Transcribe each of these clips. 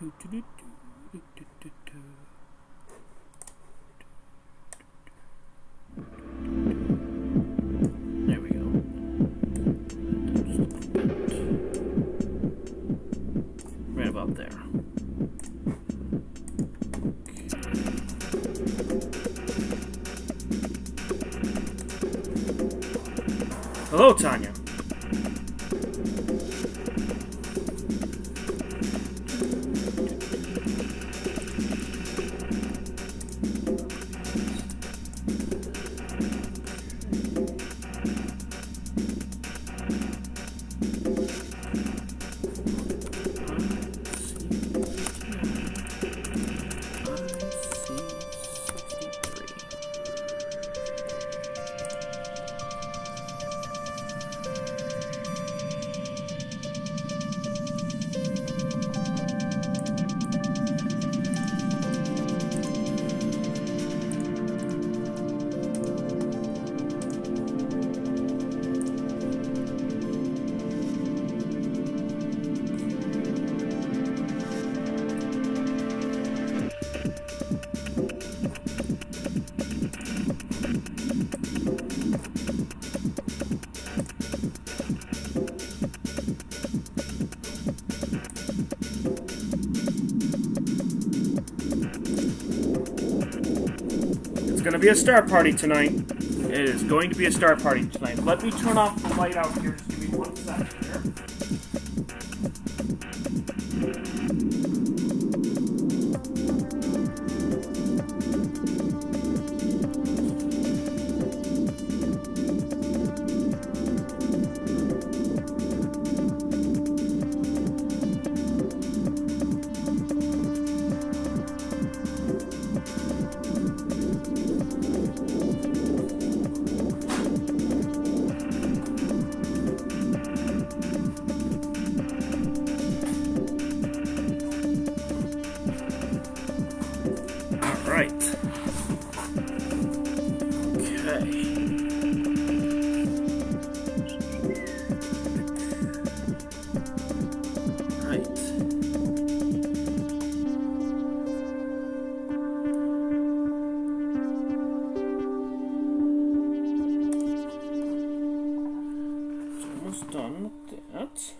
There we go. Right about there. Hello, Tanya. It's gonna be a star party tonight. It is going to be a star party tonight. Let me turn off the light out here. Just give me 1 second here. Done with that.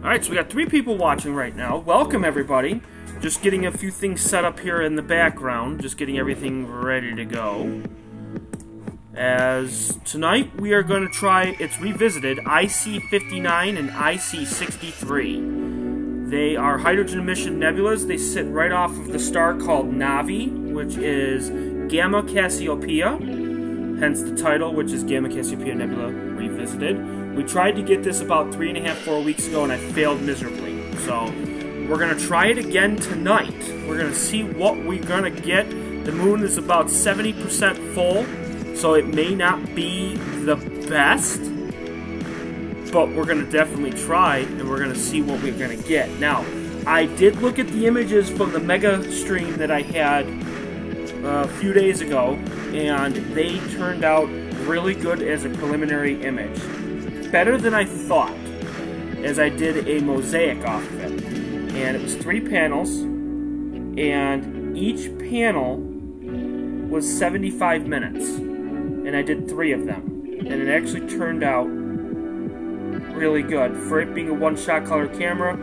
Alright, so we got 3 people watching right now. Welcome, everybody. Just getting a few things set up here in the background. Just getting everything ready to go. As tonight, we are going to try, it's Revisited, IC59 and IC63. They are hydrogen emission nebulas. They sit right off of the star called Navi, which is Gamma Cassiopeia. Hence the title, which is Gamma Cassiopeia Nebula Revisited. We tried to get this about 3.5–4 weeks ago, and I failed miserably. So, we're going to try it again tonight. We're going to see what we're going to get. The moon is about 70% full, so it may not be the best, but we're going to definitely try, and we're going to see what we're going to get. Now, I did look at the images from the mega stream that I had a few days ago, and they turned out really good as a preliminary image. Better than I thought, as I did a mosaic off of it. And it was 3 panels, and each panel was 75 minutes. And I did 3 of them. And it actually turned out really good. For it being a one-shot color camera,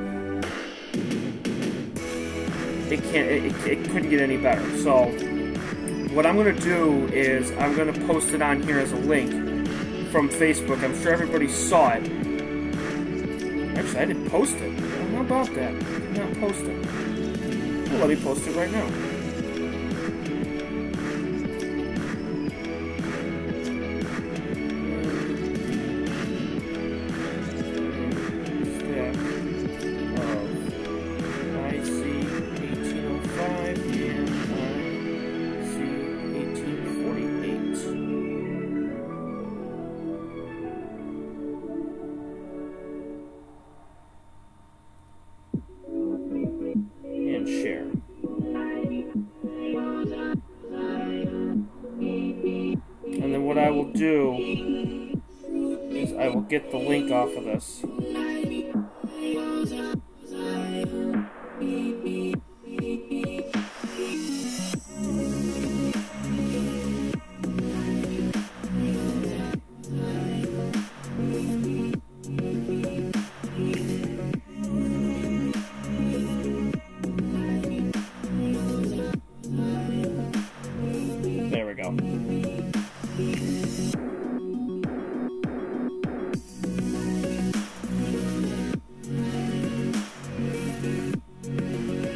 it couldn't get any better. So what I'm going to do is I'm going to post it on here as a link from Facebook. I'm sure everybody saw it. Actually, I didn't post it. How about that? I did not post it. Well, let me post it right now. IC1801 what I will do is I will get the link off of this. There we go.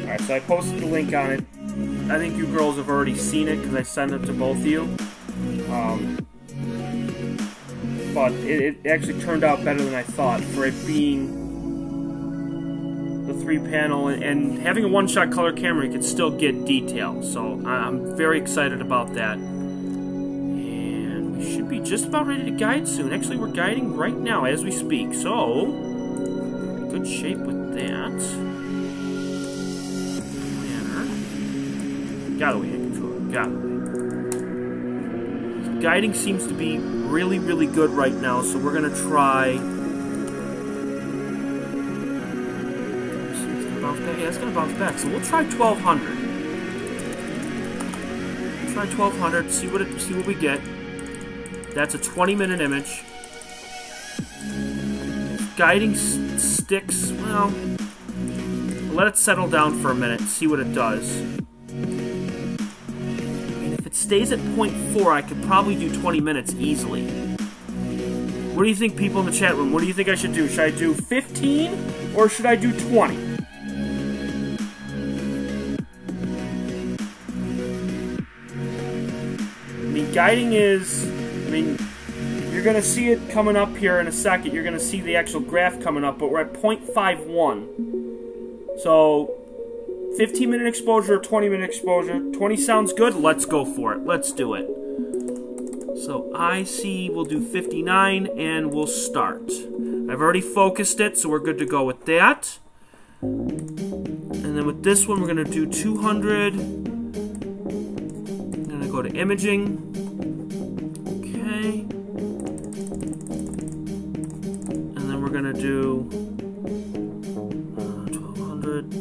Alright, so I posted the link on it. I think you girls have already seen it because I sent it to both of you. But it actually turned out better than I thought for it being the 3-panel and having a one-shot color camera. You can still get detail, so I'm very excited about that. And we should be just about ready to guide soon. Actually, we're guiding right now as we speak, so good shape with that. Got away, controller. Got away. Guiding seems to be really, really good right now, so we're gonna try. It's gonna bounce back. Yeah, it's gonna bounce back. So we'll try 1200. Try 1200. See what we get. That's a 20-minute image. If guiding sticks. Well, let it settle down for a minute. See what it does. Stays at 0.4, I could probably do 20 minutes easily. What do you think, people in the chat room? What do you think I should do? Should I do 15 or should I do 20? I mean, guiding is... I mean, you're going to see it coming up here in a second. You're going to see the actual graph coming up, but we're at 0.51. So... 15-minute exposure or 20-minute exposure. 20 sounds good. Let's go for it. Let's do it. So IC, we'll do 59, and we'll start. I've already focused it, so we're good to go with that. And then with this one, we're going to do 200. I'm going to go to imaging. Okay. And then we're going to do 1200.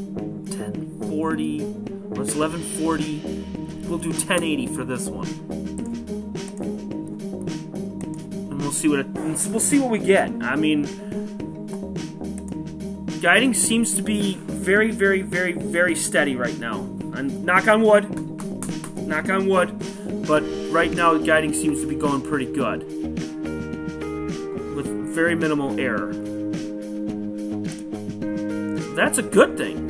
1040. Well, it's 1140. We'll do 1080 for this one, and we'll see what we get. I mean, guiding seems to be very, very, very, very steady right now. And knock on wood, but right now the guiding seems to be going pretty good with very minimal error. That's a good thing.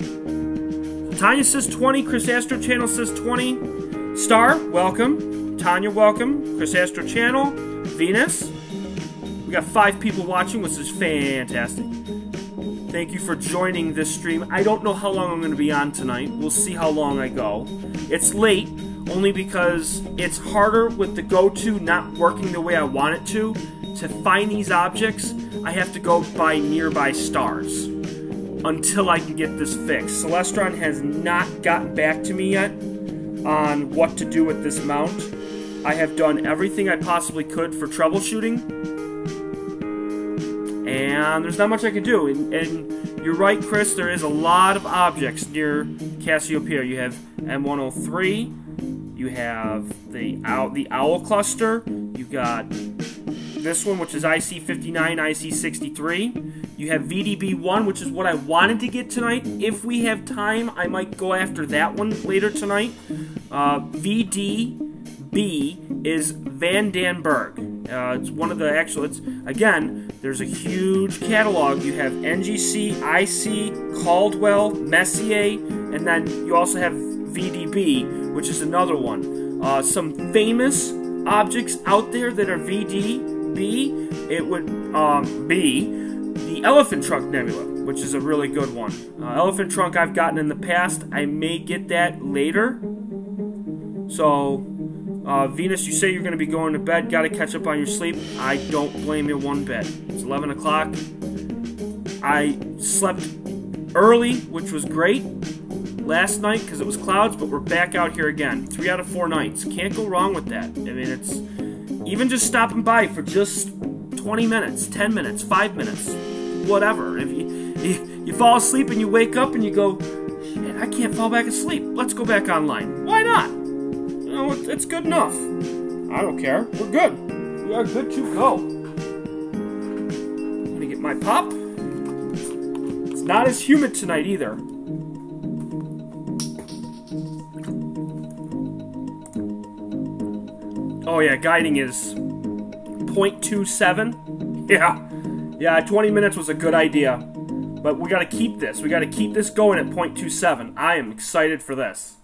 Tanya says 20. Chris Astro Channel says 20. Star, welcome. Tanya, welcome. Chris Astro Channel. Venus. We got 5 people watching, which is fantastic. Thank you for joining this stream. I don't know how long I'm going to be on tonight. We'll see how long I go. It's late, only because it's harder with the go-to not working the way I want it to. To find these objects, I have to go by nearby stars until I can get this fixed. Celestron has not gotten back to me yet on what to do with this mount. I have done everything I possibly could for troubleshooting, and there's not much I can do. And you're right, Chris, there is a lot of objects near Cassiopeia. You have M103, you have the Owl cluster, you've got this one, which is IC59, IC63. You have VDB1, which is what I wanted to get tonight. If we have time, I might go after that one later tonight. VDB is Van Den Berg. It's one of the actual, again, there's a huge catalog. You have NGC, IC, Caldwell, Messier, and then you also have VDB, which is another one. Some famous objects out there that are VDB, it would be the Elephant Trunk Nebula, which is a really good one. Elephant Trunk I've gotten in the past. I may get that later. So, Venus, you say you're going to be going to bed. Got to catch up on your sleep. I don't blame you one bit. It's 11 o'clock. I slept early, which was great last night because it was clouds, but we're back out here again. 3 out of 4 nights. Can't go wrong with that. I mean, Even just stopping by for just 20 minutes, 10 minutes, 5 minutes, whatever. If you fall asleep and you wake up and you go, shit, I can't fall back asleep. Let's go back online. Why not? You know, it's good enough. I don't care. We're good. We are good to go. I'm gonna get my pop. It's not as humid tonight either. Oh yeah, guiding is 0.27. Yeah, 20 minutes was a good idea. But we gotta keep this. We gotta keep this going at 0.27. I am excited for this.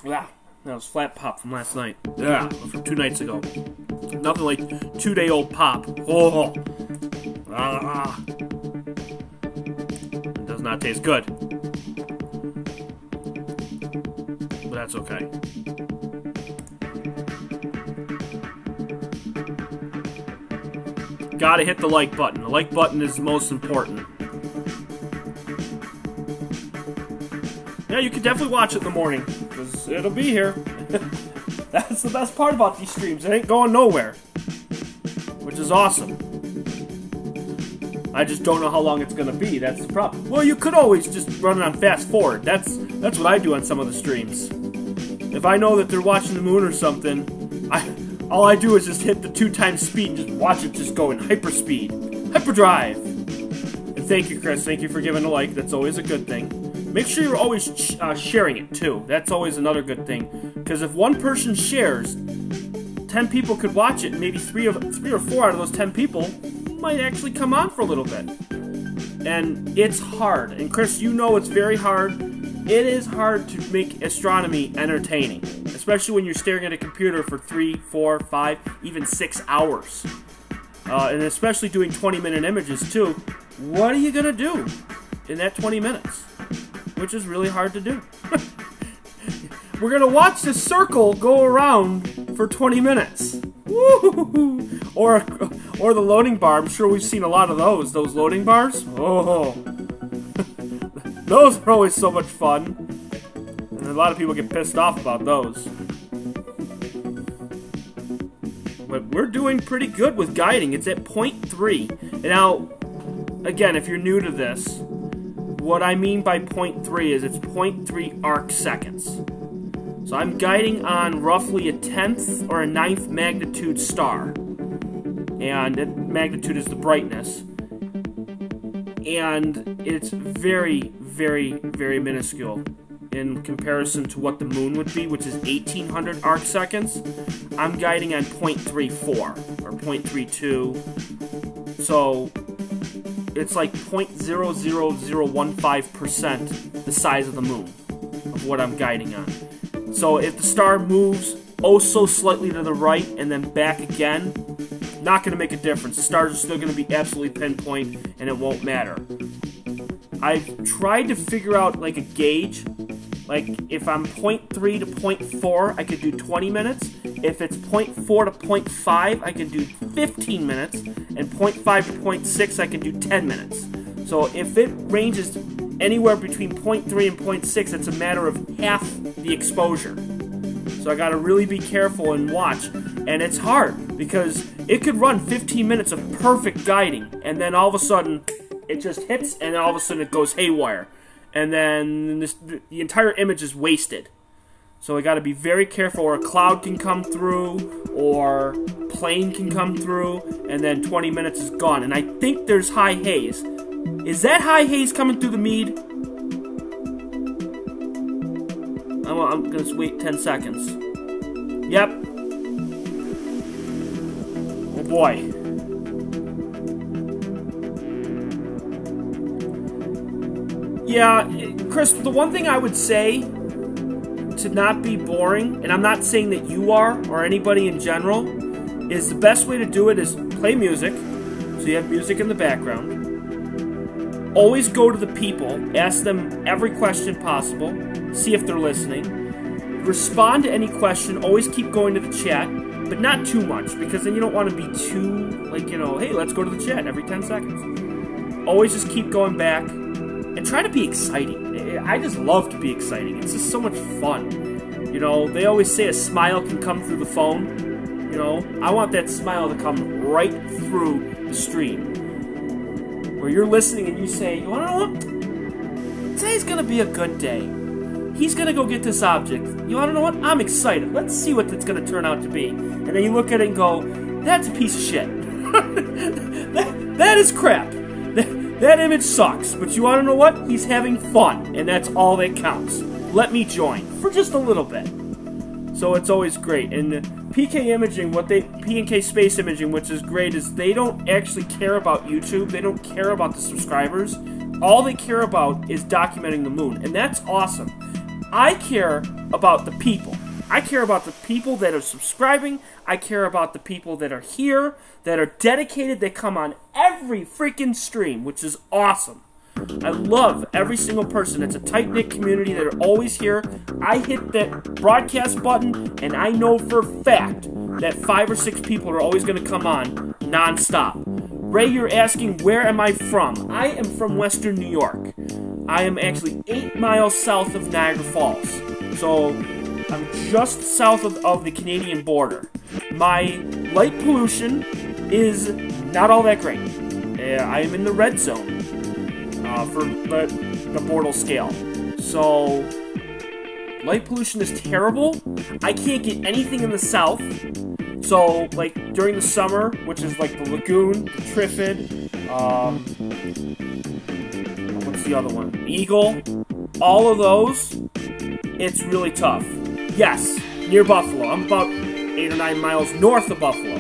Yeah, that was flat pop from last night. Yeah, from 2 nights ago. Nothing like 2-day-old pop. Oh, it does not taste good. But that's okay. Gotta hit the like button. The like button is most important. Yeah, you can definitely watch it in the morning, because it'll be here. That's the best part about these streams. It ain't going nowhere. Which is awesome. I just don't know how long it's gonna be. That's the problem. Well, you could always just run it on fast forward. That's what I do on some of the streams. If I know that they're watching the moon or something, all I do is just hit the 2x speed and just watch it just go in hyperspeed. Hyperdrive! And thank you, Chris. Thank you for giving a like. That's always a good thing. Make sure you're always sharing it, too. That's always another good thing. Because if one person shares, 10 people could watch it, and maybe 3 or 4 out of those 10 people might actually come on for a little bit. And it's hard. And Chris, you know it's very hard. It is hard to make astronomy entertaining. Especially when you're staring at a computer for 3, 4, 5, even 6 hours. And especially doing 20-minute images, too. What are you going to do in that 20 minutes? Which is really hard to do. We're going to watch this circle go around for 20 minutes. Woo! Or the loading bar. I'm sure we've seen a lot of those. Those loading bars. Oh. Those are always so much fun. And a lot of people get pissed off about those. But we're doing pretty good with guiding. It's at 0.3. And now, again, if you're new to this, what I mean by 0.3 is it's 0.3 arc seconds. So I'm guiding on roughly a 10th or a 9th magnitude star. And that magnitude is the brightness. And it's very, very, very minuscule in comparison to what the moon would be, which is 1800 arc seconds. I'm guiding on 0.34 or 0.32. So it's like 0.00015% the size of the moon of what I'm guiding on. So if the star moves oh so slightly to the right and then back again, not going to make a difference. The stars are still going to be absolutely pinpoint and it won't matter. I've tried to figure out like a gauge. Like if I'm 0.3 to 0.4, I could do 20 minutes. If it's 0.4 to 0.5, I can do 15 minutes. And 0.5 to 0.6, I can do 10 minutes. So if it ranges anywhere between 0.3 and 0.6, it's a matter of half the exposure. So I gotta really be careful and watch. And it's hard because it could run 15 minutes of perfect guiding, and then all of a sudden it just hits, and all of a sudden it goes haywire. And then the entire image is wasted. So I got to be very careful, or a cloud can come through, or plane can come through, and then 20 minutes is gone. And I think there's high haze. Is that high haze coming through the mead? I'm going to wait 10 seconds. Yep. Oh boy. Yeah, Chris, the one thing I would say to not be boring, and I'm not saying that you are, or anybody in general, is the best way to do it is play music, so you have music in the background. Always go to the people, ask them every question possible, see if they're listening. Respond to any question, always keep going to the chat, but not too much, because then you don't want to be too, like, you know, hey, let's go to the chat every 10 seconds. Always just keep going back, and try to be exciting. I just love to be exciting. It's just so much fun. You know, they always say a smile can come through the phone. You know, I want that smile to come right through the stream. Where you're listening and you say, you wanna know what? Today's gonna be a good day. He's gonna go get this object. You wanna know what? I'm excited. Let's see what it's gonna turn out to be. And then you look at it and go, that's a piece of shit. that is crap. That image sucks. But you wanna know what? He's having fun. And that's all that counts. Let me join. For just a little bit. So it's always great. And PK Imaging, P&K Space Imaging, which is great, is they don't actually care about YouTube. They don't care about the subscribers. All they care about is documenting the moon. And that's awesome. I care about the people. I care about the people that are subscribing. I care about the people that are here, that are dedicated, that come on every freaking stream, which is awesome. I love every single person. It's a tight-knit community that are always here. I hit that broadcast button, and I know for a fact that 5 or 6 people are always going to come on non-stop. Ray, you're asking, where am I from? I am from Western New York. I am actually 8 miles south of Niagara Falls. So I'm just south of the Canadian border. My light pollution is not all that great. I am in the red zone for the Bortle scale. So light pollution is terrible. I can't get anything in the south. So, like, during the summer, which is like the Lagoon, the Triffid, what's the other one? Eagle. All of those, it's really tough. Yes, near Buffalo. I'm about 8 or 9 miles north of Buffalo.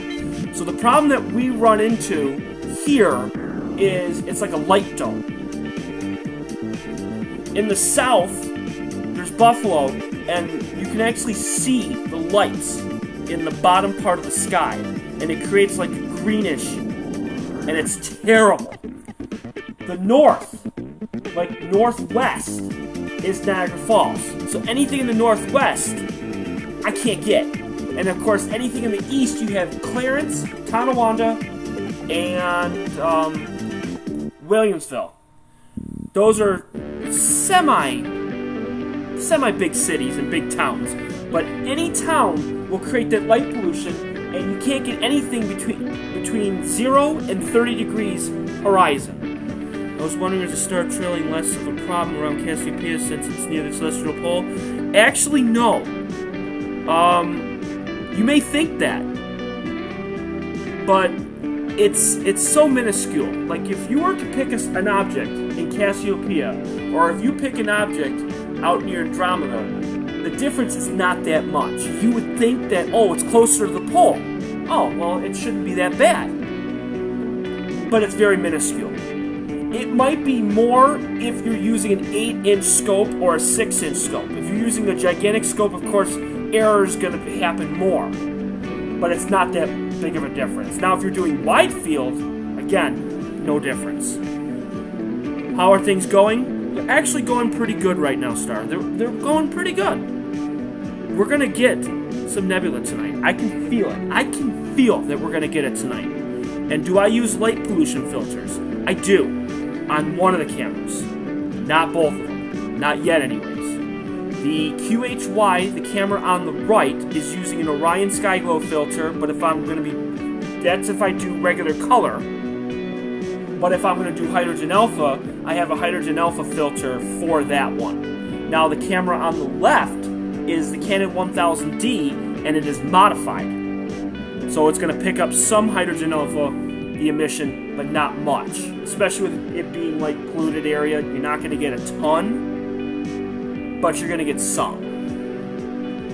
So the problem that we run into here is it's like a light dome. In the south, there's Buffalo, and you can actually see the lights in the bottom part of the sky, and it creates like a greenish, and it's terrible. The north, like northwest, is Niagara Falls. So anything in the northwest, I can't get. And of course, anything in the east, you have Clarence, Tonawanda, and Williamsville. Those are semi-big cities and big towns. But any town will create that light pollution, and you can't get anything between 0 and 30 degrees horizon. I was wondering if the star trailing less of a problem around Cassiopeia since it's near the celestial pole. Actually, no. You may think that, but it's so minuscule. Like, if you were to pick an object in Cassiopeia, or if you pick an object out near Andromeda, the difference is not that much. You would think that, oh, it's closer to the pole. Oh, well, it shouldn't be that bad. But it's very minuscule. It might be more if you're using an 8-inch scope or a 6-inch scope. If you're using a gigantic scope, of course, error is going to happen more. But it's not that big of a difference. Now, if you're doing wide field, again, no difference. How are things going? They're actually going pretty good right now, Star. They're going pretty good. We're going to get some nebula tonight. I can feel it. I can feel that we're going to get it tonight. And do I use light pollution filters? I do. On one of the cameras. Not both of them. Not yet, anyways. The QHY, the camera on the right, is using an Orion Skyglow filter, but if I'm going to be... That's if I do regular color. But if I'm going to do hydrogen alpha, I have a hydrogen alpha filter for that one. Now, the camera on the left is the Canon 1000D, and it is modified. So it's going to pick up some hydrogen alpha, the emission, but not much. Especially with it being like polluted area, you're not going to get a ton, but you're going to get some.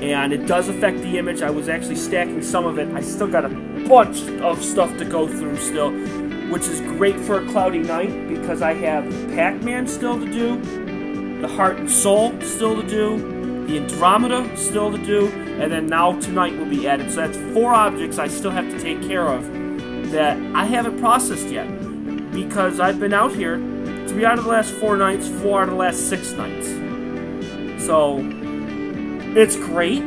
And it does affect the image. I was actually stacking some of it. I still got a bunch of stuff to go through still, which is great for a cloudy night because I have Pac-Man still to do, the Heart and Soul still to do, the Andromeda still to do, and then now tonight will be added. So that's 4 objects I still have to take care of that I haven't processed yet because I've been out here 3 out of the last 4 nights, 4 out of the last 6 nights. So it's great,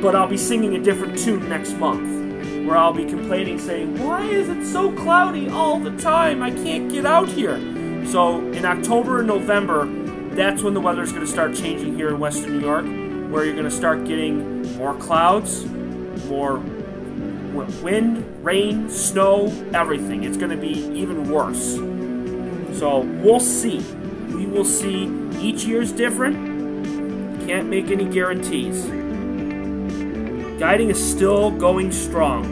but I'll be singing a different tune next month where I'll be complaining saying, why is it so cloudy all the time? I can't get out here. So in October and November, that's when the weather is going to start changing here in Western New York, where you're going to start getting more clouds, more wind, rain, snow, everything. It's going to be even worse. So we'll see. We will see. Each year is different. Can't make any guarantees. Guiding is still going strong.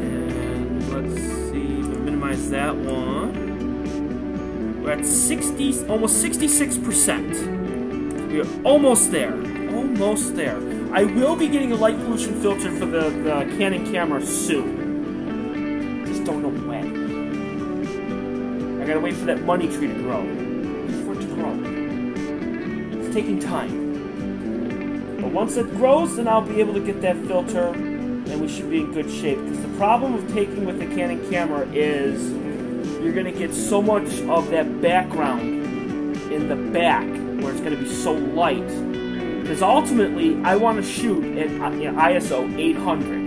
And let's see, we'll minimize that one. We're at 60, almost 66%. We're almost there. Almost there. I will be getting a light pollution filter for the Canon camera soon. Just don't know when. I gotta wait for that money tree to grow. Wait for it to grow. It's taking time. But once it grows, then I'll be able to get that filter, and we should be in good shape. Because the problem with taking with the Canon camera is you're gonna get so much of that background in the back, where it's gonna be so light. Because ultimately, I want to shoot at ISO 800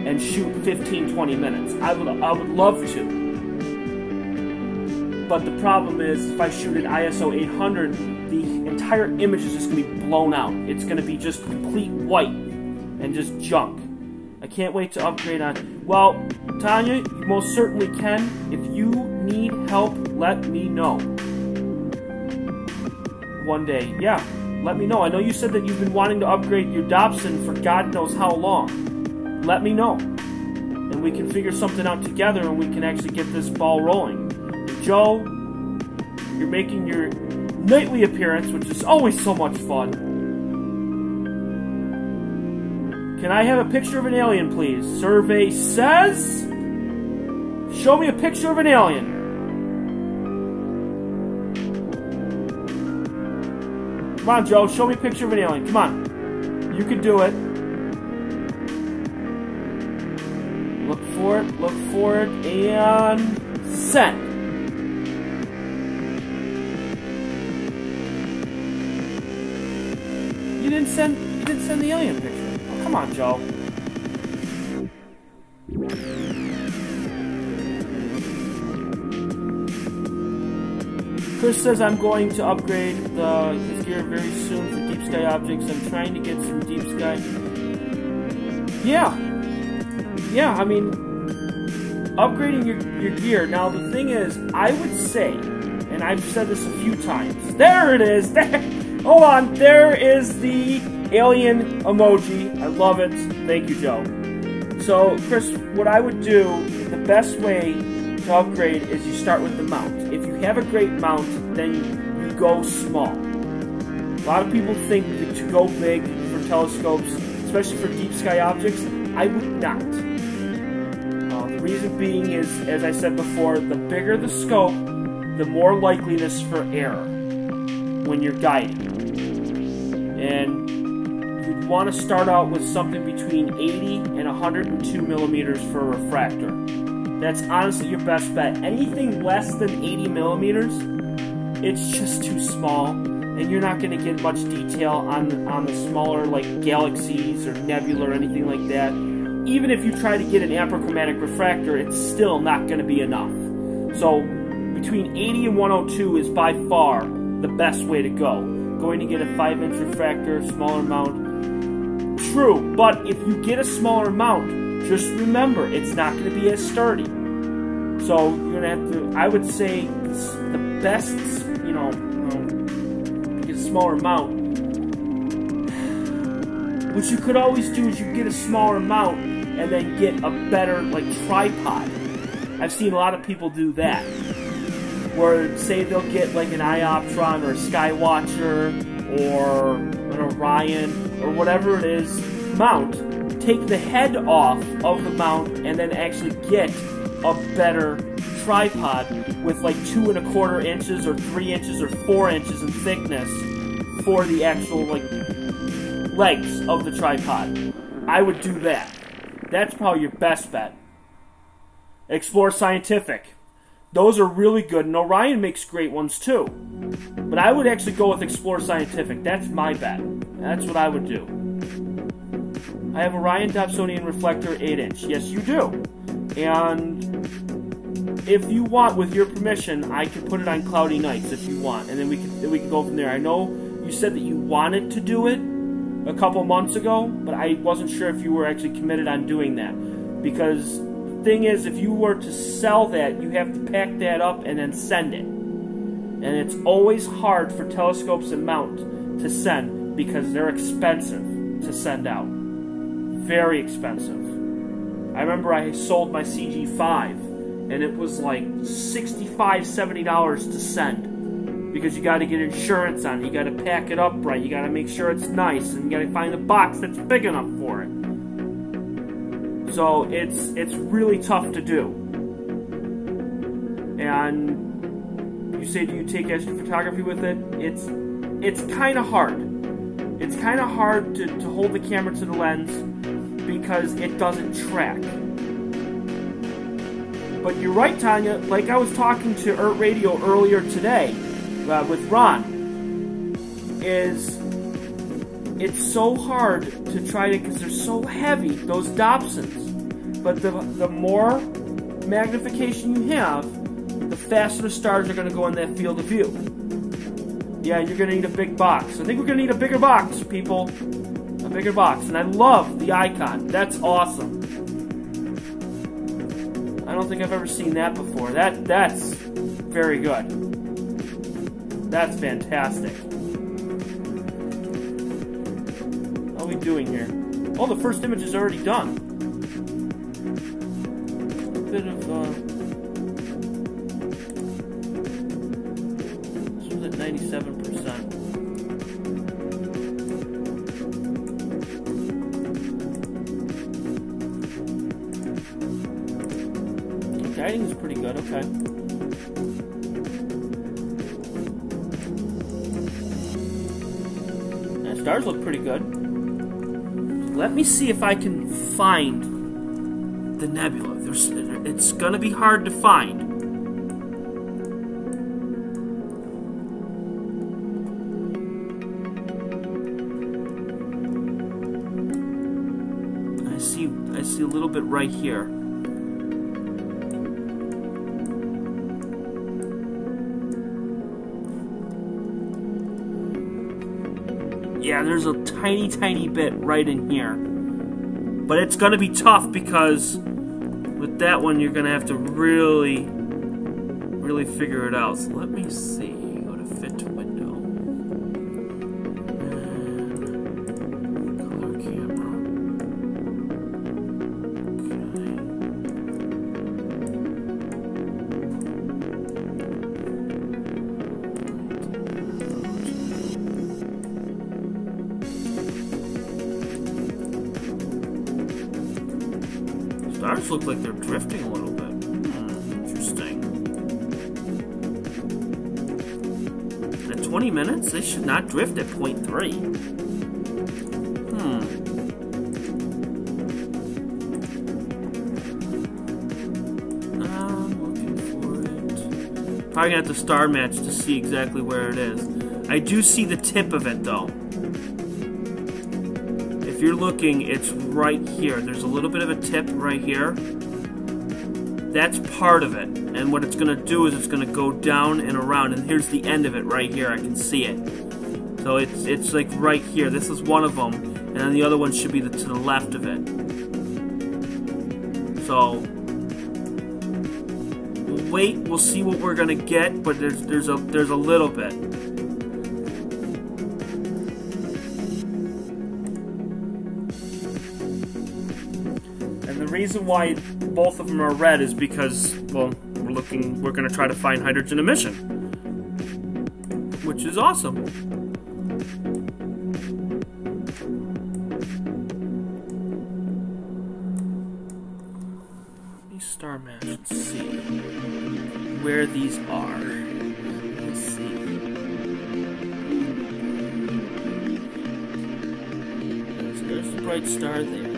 and shoot 15-20 minutes. I would love to. But the problem is, if I shoot at ISO 800, the entire image is just going to be blown out. It's going to be just complete white and just junk. I can't wait to upgrade on. Well, Tanya, you most certainly can. If you need help, let me know. One day, yeah. Let me know. I know you said that you've been wanting to upgrade your Dobson for God knows how long. Let me know. And we can figure something out together and we can actually get this ball rolling. And Joe, you're making your nightly appearance, which is always so much fun. Can I have a picture of an alien, please? Survey says... Show me a picture of an alien. Come on, Joe. Show me a picture of an alien. Come on. You can do it. Look for it, and send. You didn't send the alien picture. Oh, come on, Joe. Chris says I'm going to upgrade his gear very soon for deep sky objects. I'm trying to get some deep sky. Yeah, I mean, upgrading your gear. Now, the thing is, I would say, and I've said this a few times, there it is, hold on, there is the alien emoji. I love it. Thank you, Joe. So, Chris, what I would do, the best way to upgrade is you start with the mount. If you have a great mount, then you go small. A lot of people think that to go big for telescopes, especially for deep sky objects, I would not. The reason being is, as I said before, the bigger the scope, the more likeliness for error when you're guiding. And you'd want to start out with something between 80 and 102 millimeters for a refractor. That's honestly your best bet. Anything less than 80 millimeters, it's just too small, and you're not going to get much detail on the smaller, like galaxies or nebula or anything like that. Even if you try to get an amperchromatic refractor, it's still not going to be enough. So between 80 and 102 is by far the best way to go. Going to get a 5-inch refractor, smaller mount. True, but if you get a smaller mount, just remember, it's not going to be as sturdy. So you're going to have to, I would say, the best, get a smaller mount. What you could always do is you get a smaller mount and then get a better, like, tripod. I've seen a lot of people do that. Where, say, they'll get, like, an Ioptron or a Skywatcher or an Orion or whatever it is mount. Take the head off of the mount and then actually get a better tripod with like 2 1/4 inches or 3 inches or 4 inches in thickness for the actual like legs of the tripod. I would do that. That's probably your best bet. Explore Scientific. Those are really good, and Orion makes great ones too. But I would actually go with Explore Scientific. That's my bet. That's what I would do. I have Orion Dobsonian reflector 8-inch. Yes, you do. And if you want, with your permission, I can put it on cloudy nights if you want, and then we can go from there. I know you said that you wanted to do it a couple months ago, but I wasn't sure if you were actually committed on doing that. Because the thing is, if you were to sell that, you have to pack that up and then send it. And it's always hard for telescopes and mount to send because they're expensive to send out. Very expensive. I remember I sold my CG5 and it was like $65, $70 to send. Because you got to get insurance on it, you got to pack it up right, you got to make sure it's nice, and you got to find a box that's big enough for it. So it's really tough to do. And you say, do you take astrophotography with it? It's kind of hard. It's kind of hard to hold the camera to the lens because it doesn't track. But you're right, Tanya. Like I was talking to Earth Radio earlier today. With Ron, it's so hard to try to, because they're so heavy, those Dobsons. But the more magnification you have, the faster the stars are going to go in that field of view. Yeah, you're going to need a big box. I think we're going to need a bigger box, people. A bigger box. And I love the icon. That's awesome. I don't think I've ever seen that before. That's very good. That's fantastic. How are we doing here? Oh, the first image is already done. A bit of, this was at 97%. The guiding is pretty good, okay. Stars look pretty good. Let me see if I can find the nebula. It's gonna be hard to find. I see a little bit right here. Yeah, there's a tiny bit right in here. But it's going to be tough because with that one, you're going to have to really figure it out. So let me see. Go to fit to window. Color camera. Stars look like they're drifting a little bit. Interesting. At 20 minutes, they should not drift at 0.3. I'm looking for it. Probably gonna have to star match to see exactly where it is. I do see the tip of it though. If you're looking, it's right here. There's a little bit of a tip right here. That's part of it. And what it's going to do is it's going to go down and around. And here's the end of it right here. I can see it. So it's like right here. This is one of them. And then the other one should be to the left of it. So we'll wait. We'll see what we're going to get. But there's a little bit. The reason why both of them are red is because, well, we're going to try to find hydrogen emission, which is awesome. Let me star match and see where these are. Let's see. There's the bright star there.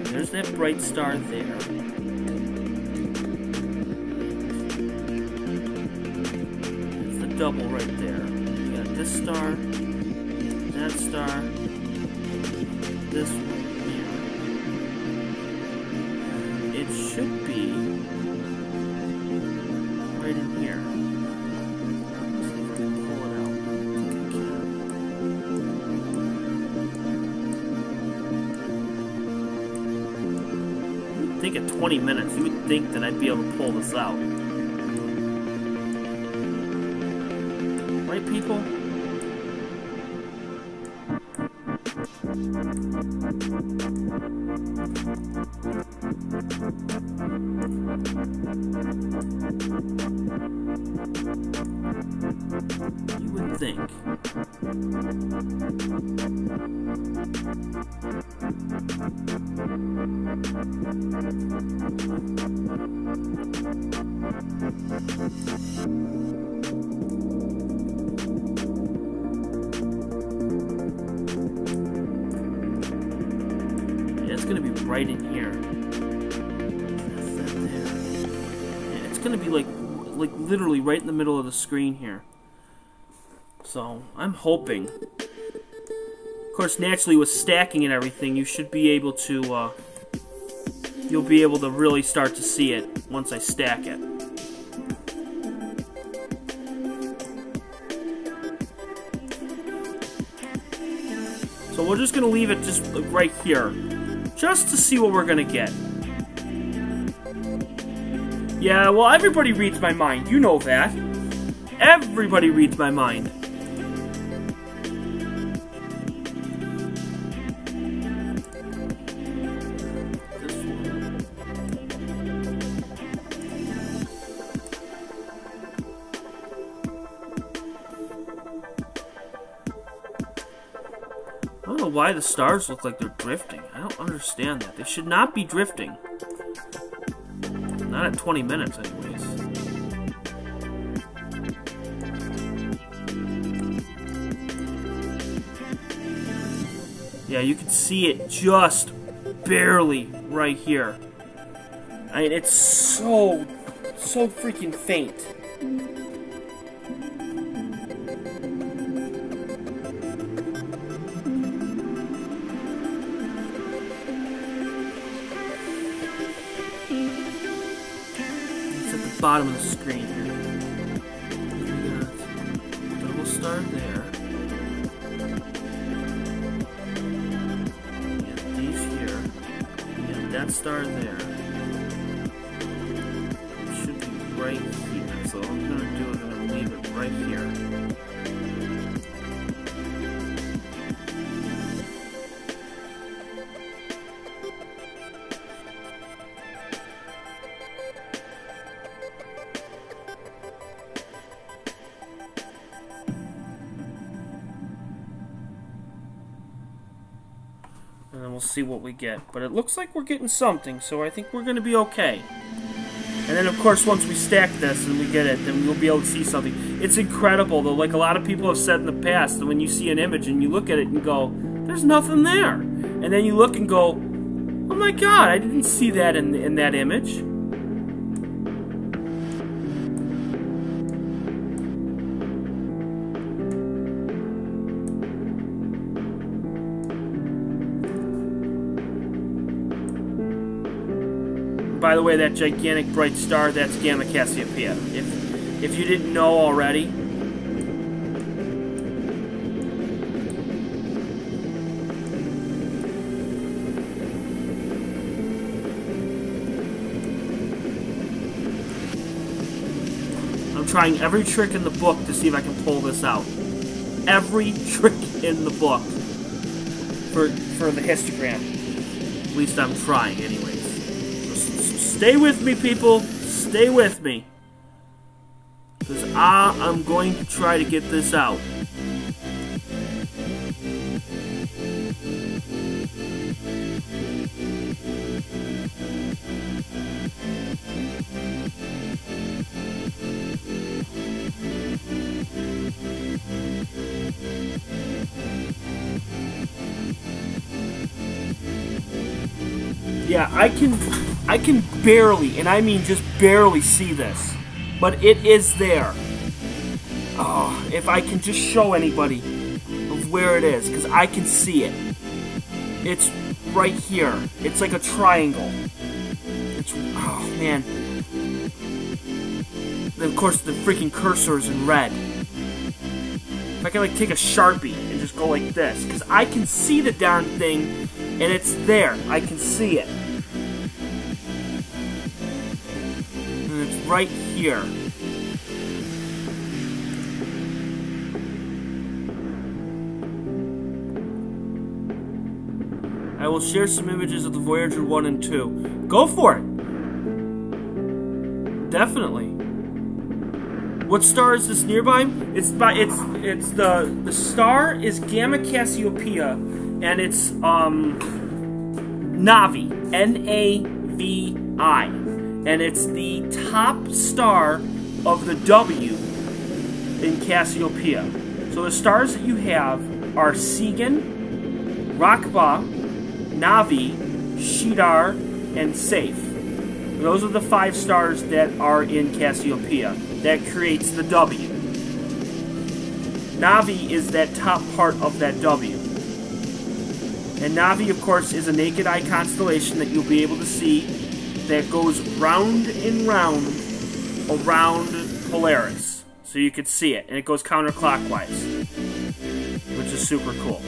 There's that bright star there. There's the double right there. You got this star, that star, this one here. It should be right in here. Let's see if I can pull it out. I think at 20 minutes, you would think that I'd be able to pull this out. Right, people? You would think. It's going to be right in here. That's that there. Yeah, it's going to be like literally right in the middle of the screen here. So I'm hoping. Of course, naturally with stacking and everything, you should be able to. You'll be able to really start to see it once I stack it. So we're just going to leave it just right here. Just to see what we're gonna get. Yeah, well, everybody reads my mind. You know that. Everybody reads my mind. This one. I don't know why the stars look like they're drifting. I don't understand that. They should not be drifting. Not at 20 minutes, anyways. Yeah, you can see it just barely right here. I mean, it's so freaking faint. Bottom of the screen here. We got double star there. We got these here. We got that star there. It should be right here. So what I'm gonna do is I'm gonna leave it right here. And then we'll see what we get. But it looks like we're getting something, so I think we're going to be okay. And then, of course, once we stack this and we get it, then we'll be able to see something. It's incredible, though. Like a lot of people have said in the past, that when you see an image and you look at it and go, there's nothing there. And then you look and go, oh my god, I didn't see that in that image. By the way, that gigantic bright star, that's Gamma Cassiopeia. If you didn't know already. I'm trying every trick in the book to see if I can pull this out. Every trick in the book for the histogram. At least I'm trying anyways. Stay with me, people. Stay with me. Because I'm going to try to get this out. Yeah, I can barely, and I mean just barely, see this. But it is there. Oh. if I can just show anybody of where it is, because I can see it. It's right here. It's like a triangle. It's, oh man. Then of course the freaking cursor is in red. If I can like take a Sharpie and just go like this, because I can see the darn thing, and it's there. I can see it. And it's right here. I will share some images of the Voyager 1 and 2. Go for it! Definitely. What star is this nearby? The star is Gamma Cassiopeia, and it's Navi, N-A-V-I, and it's the top star of the W in Cassiopeia. So the stars that you have are Sigan, Rakba, Navi, Shidar, and Safe. Those are the 5 stars that are in Cassiopeia. That creates the W. Navi is that top part of that W. And Navi, of course, is a naked eye constellation that you'll be able to see that goes round and round around Polaris. So you could see it. And it goes counterclockwise, which is super cool.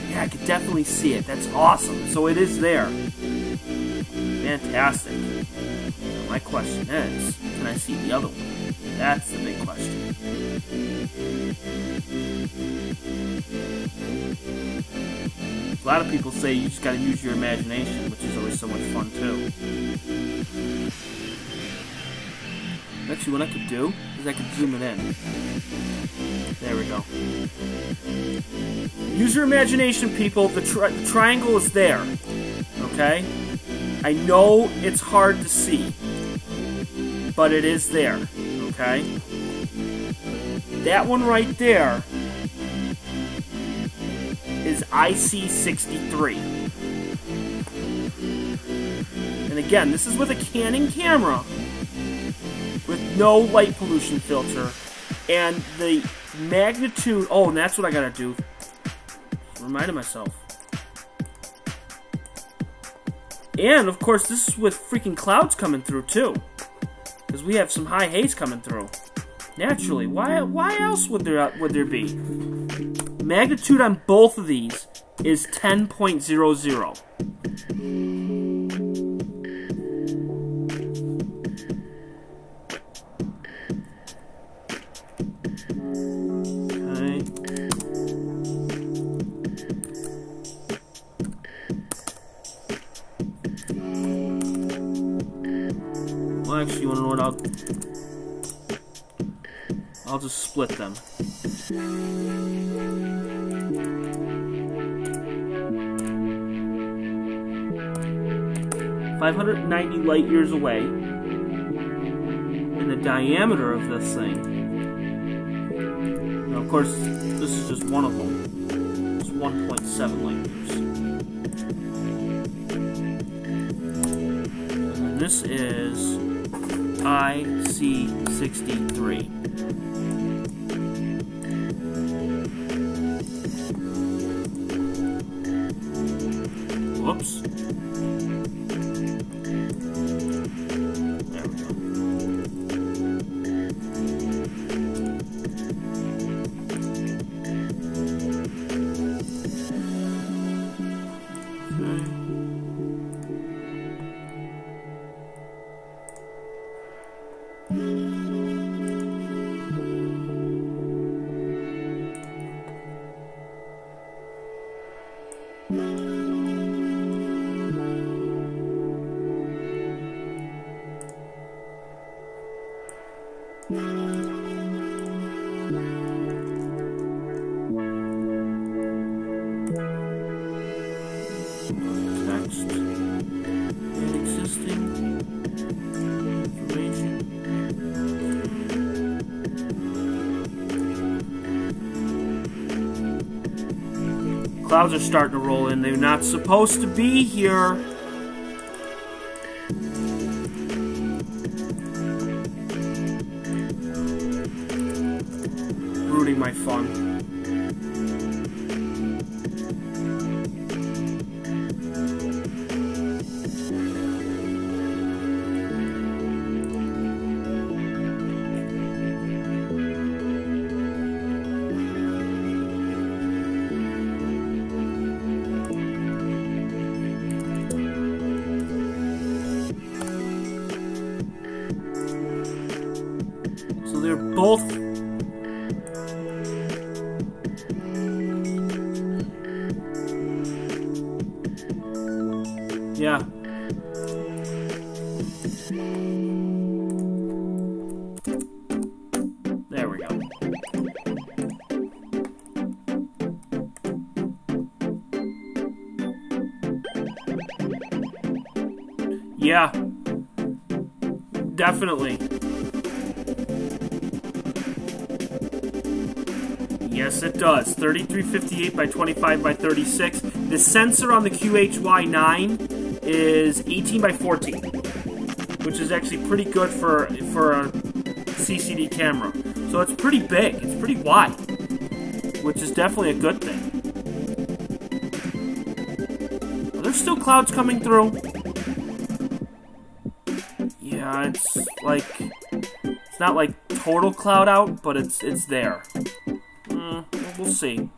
Yeah, I could definitely see it. That's awesome. So it is there. Fantastic. Now my question is, can I see the other one? That's the big question. A lot of people say you just gotta use your imagination, which is always so much fun too. Actually, what I could do is I could zoom it in. There we go. Use your imagination, people. The triangle is there. Okay? I know it's hard to see, but it is there. Okay? That one right there is IC63. And again, this is with a Canon camera with no light pollution filter, and the magnitude, oh, and that's what I gotta do. Just reminded myself. And of course, this is with freaking clouds coming through too, because we have some high haze coming through. Naturally, why else would there be? Magnitude on both of these is 10.00. Well, actually, you wanna know what? I'll just split them. $590 light years away, and the diameter of this thing. Now, of course, this is just one of them. It's 1.7 light years. And this is IC63. Whoops. There we go. Text and existing information. Clouds are starting to roll in. They're not supposed to be here. Yeah. There we go. Yeah. Definitely. Yes, it does. 3358 by 25 by 36. The sensor on the QHY9 is 18 by 14, which is actually pretty good for a CCD camera. So it's pretty big. It's pretty wide, which is definitely a good thing. Are there still clouds coming through? Yeah, it's like, it's not like total cloud out, but it's there. We'll see.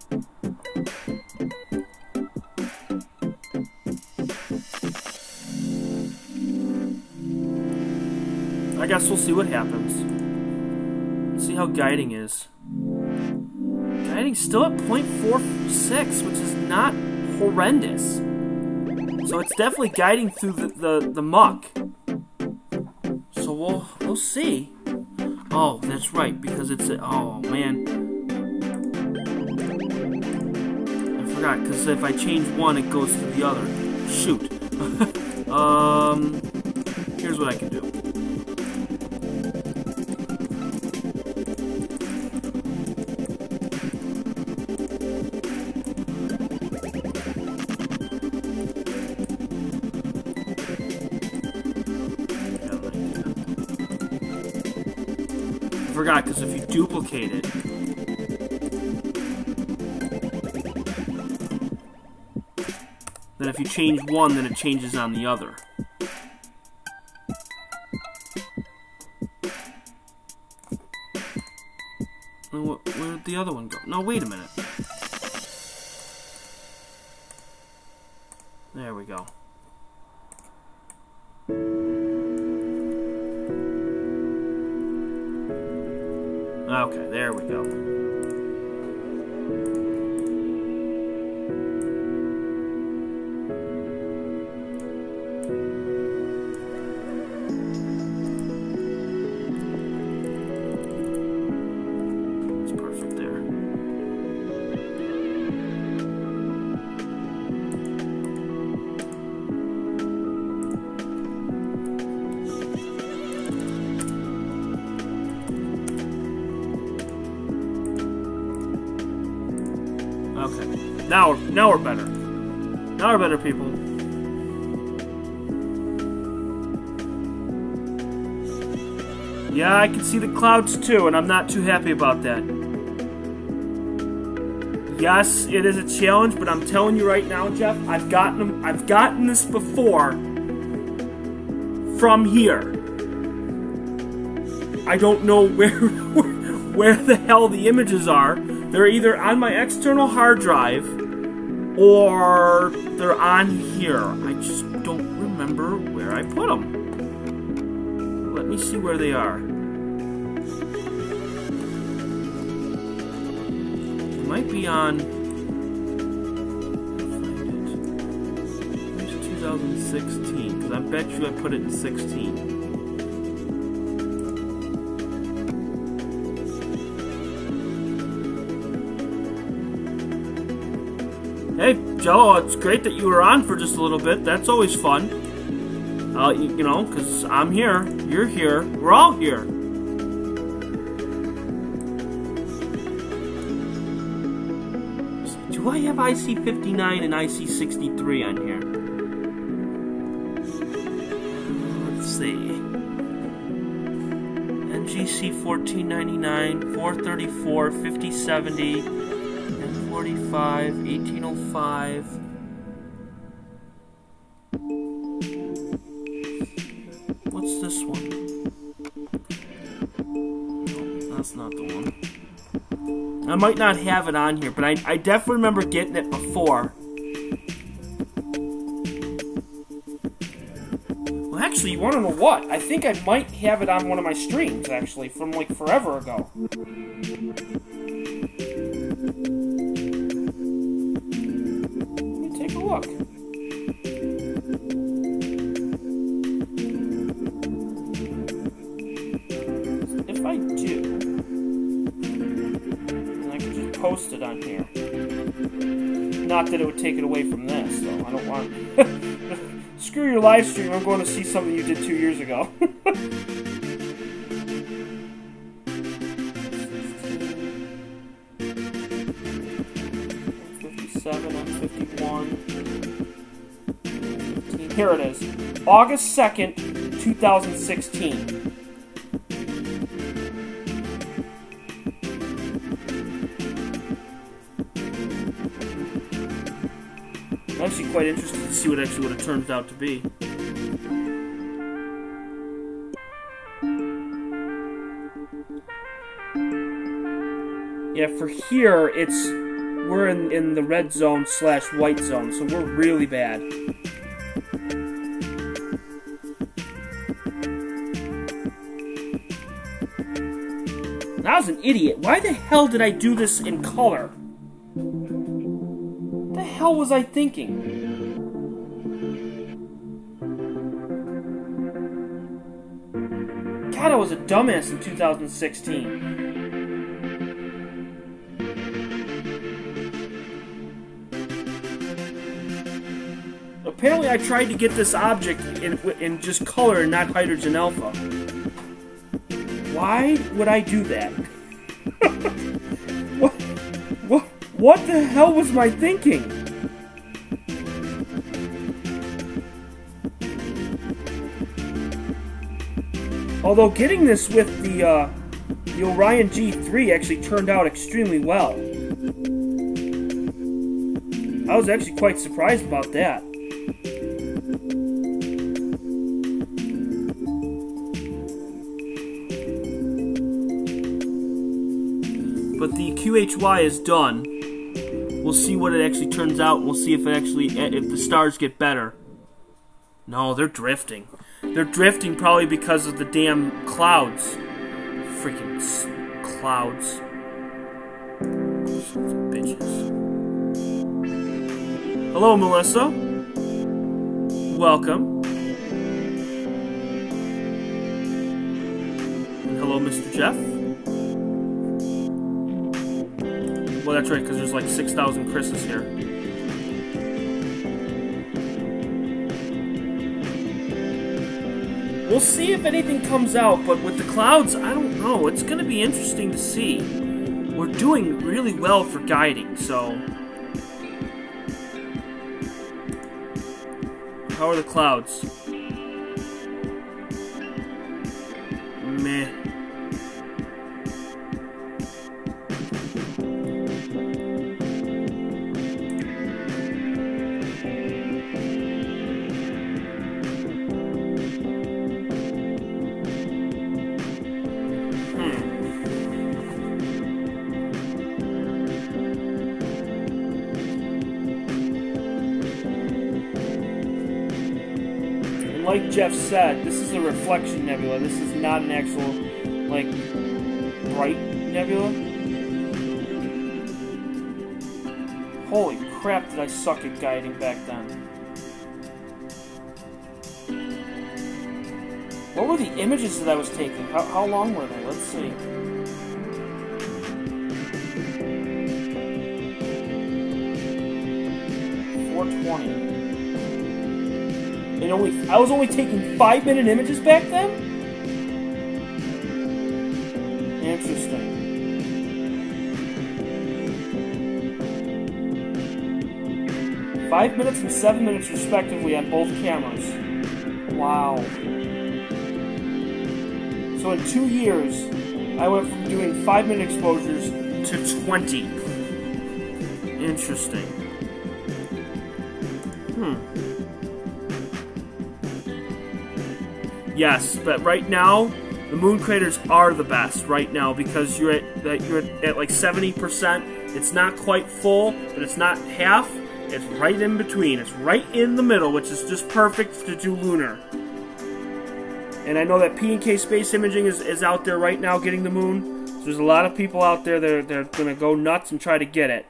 I guess we'll see what happens. Let's see how guiding is. Guiding's still at 0.46, which is not horrendous. So it's definitely guiding through the muck. So we'll see. Oh, that's right, because it's oh man. Because if I change one, it goes to the other. Shoot. Here's what I can do. I forgot, because if you duplicate it, then if you change one, then it changes on the other. Where'd the other one go? No, wait a minute. There we go. Okay, there we go. Okay. Now we're better. Now we're better, people. Yeah, I can see the clouds too, and I'm not too happy about that. Yes, it is a challenge, but I'm telling you right now, Jeff, I've gotten this before from here. I don't know where the hell the images are. They're either on my external hard drive or they're on here. I just don't remember where I put them. Let me see where they are. They might be on... Where's 2016? Because I bet you I put it in 16. Hey, Jello, it's great that you were on for just a little bit. That's always fun. You know, because I'm here, you're here, we're all here. Do I have IC59 and IC63 on here? Let's see. NGC 1499, 434, 5070, N45, 1805. What's this one? No, that's not the one. I might not have it on here, but I definitely remember getting it before. Well, actually, you want to know what? I think I might have it on one of my streams, actually, from like forever ago. Let me take a look. not that it would take it away from this, so I don't want... Screw your live stream, I'm going to see something you did 2 years ago. 57 and 51. 15. Here it is. August 2nd, 2016. I'm actually quite interested to see what it turns out to be. Yeah, for here, we're in the red zone / white zone, so we're really bad. I was an idiot. Why the hell did I do this in color? What the hell was I thinking? God, I was a dumbass in 2016. Apparently I tried to get this object in just color and not hydrogen alpha. Why would I do that? What the hell was my thinking? Although getting this with the Orion G3 actually turned out extremely well. I was actually quite surprised about that. But the QHY is done. We'll see what it actually turns out. We'll see if the stars get better. No, they're drifting. They're drifting probably because of the damn clouds. Freaking clouds. Sons of bitches. Hello, Melissa. Welcome. And hello, Mr. Jeff. Well, that's right, because there's like 6,000 Chris's here. We'll see if anything comes out, but with the clouds, I don't know. It's going to be interesting to see. We're doing really well for guiding, so... How are the clouds? Meh. Like Jeff said, this is a reflection nebula. This is not an actual, like, bright nebula. Holy crap, did I suck at guiding back then. What were the images that I was taking? How long were they? Let's see. I was only taking 5-minute images back then? Interesting. 5 minutes and 7 minutes respectively on both cameras. Wow. So in 2 years, I went from doing 5-minute exposures to 20. Interesting. Yes, but right now, the moon craters are the best right now because you're at like 70%. It's not quite full, but it's not half. It's right in between. It's right in the middle, which is just perfect to do lunar. And I know that P&K Space Imaging is out there right now getting the moon. So there's a lot of people out there that they're going to go nuts and try to get it.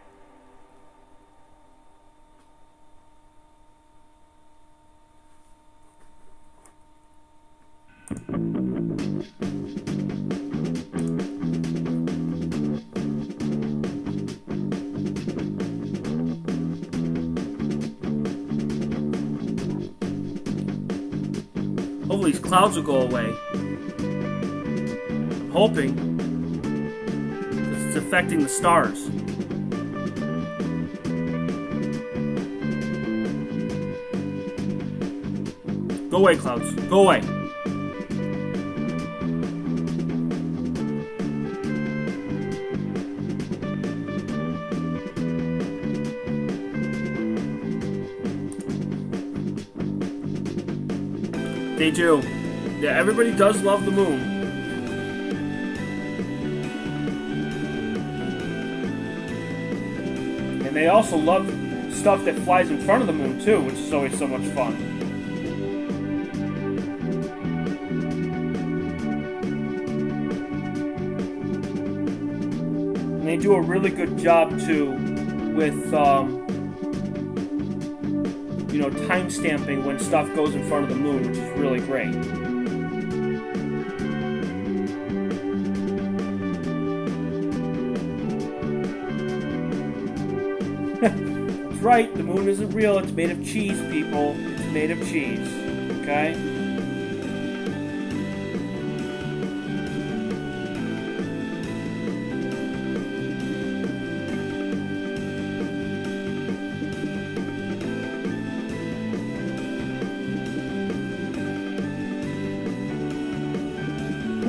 Hopefully these clouds will go away. I'm hoping. Because it's affecting the stars. Go away, clouds. Go away. They do. Yeah, everybody does love the moon. And they also love stuff that flies in front of the moon, too, which is always so much fun. And they do a really good job, too, with, you know, time stamping when stuff goes in front of the moon, which is really great. That's right, the moon isn't real, it's made of cheese, people. It's made of cheese, okay?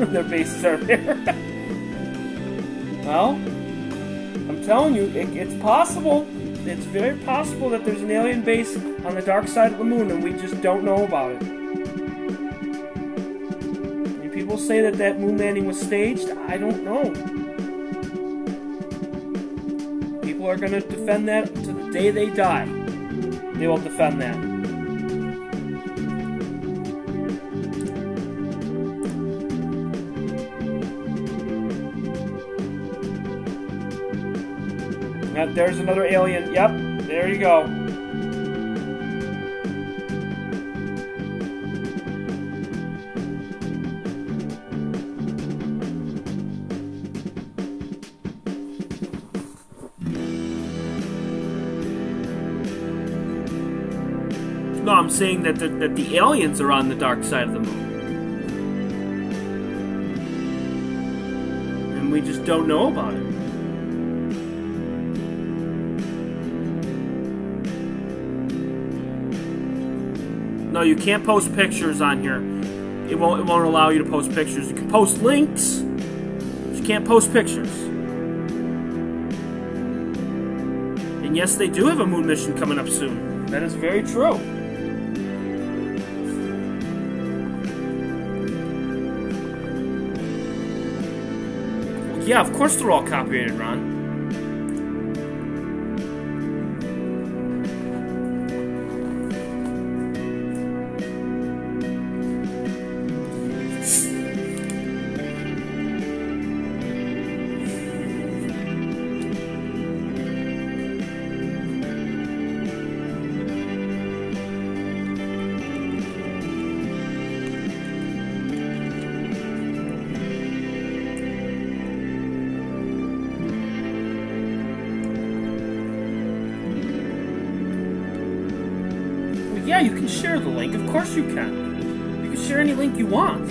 Their bases are there. Well, I'm telling you, it's possible. It's very possible that there's an alien base on the dark side of the moon and we just don't know about it. And people say that that moon landing was staged. I don't know. People are going to defend that to the day they die. They will defend that. There's another alien. Yep, there you go. No, I'm saying that the aliens are on the dark side of the moon. And we just don't know about it. No, you can't post pictures on here. It won't allow you to post pictures. You can post links, but you can't post pictures. And yes, they do have a moon mission coming up soon. That is very true. Yeah, of course they're all copyrighted, Ron. Yeah, you can share the link. Of course you can. You can share any link you want.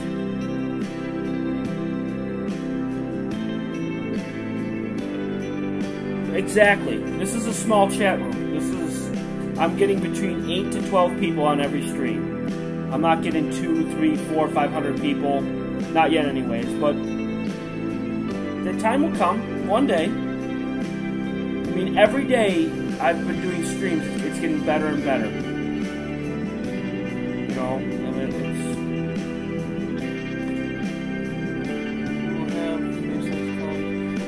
Exactly. This is a small chat room. I'm getting between 8 to 12 people on every stream. I'm not getting 2, 3, 4, 500 people. Not yet anyways, but the time will come, one day. I mean, every day I've been doing streams, it's getting better and better. You know, I mean,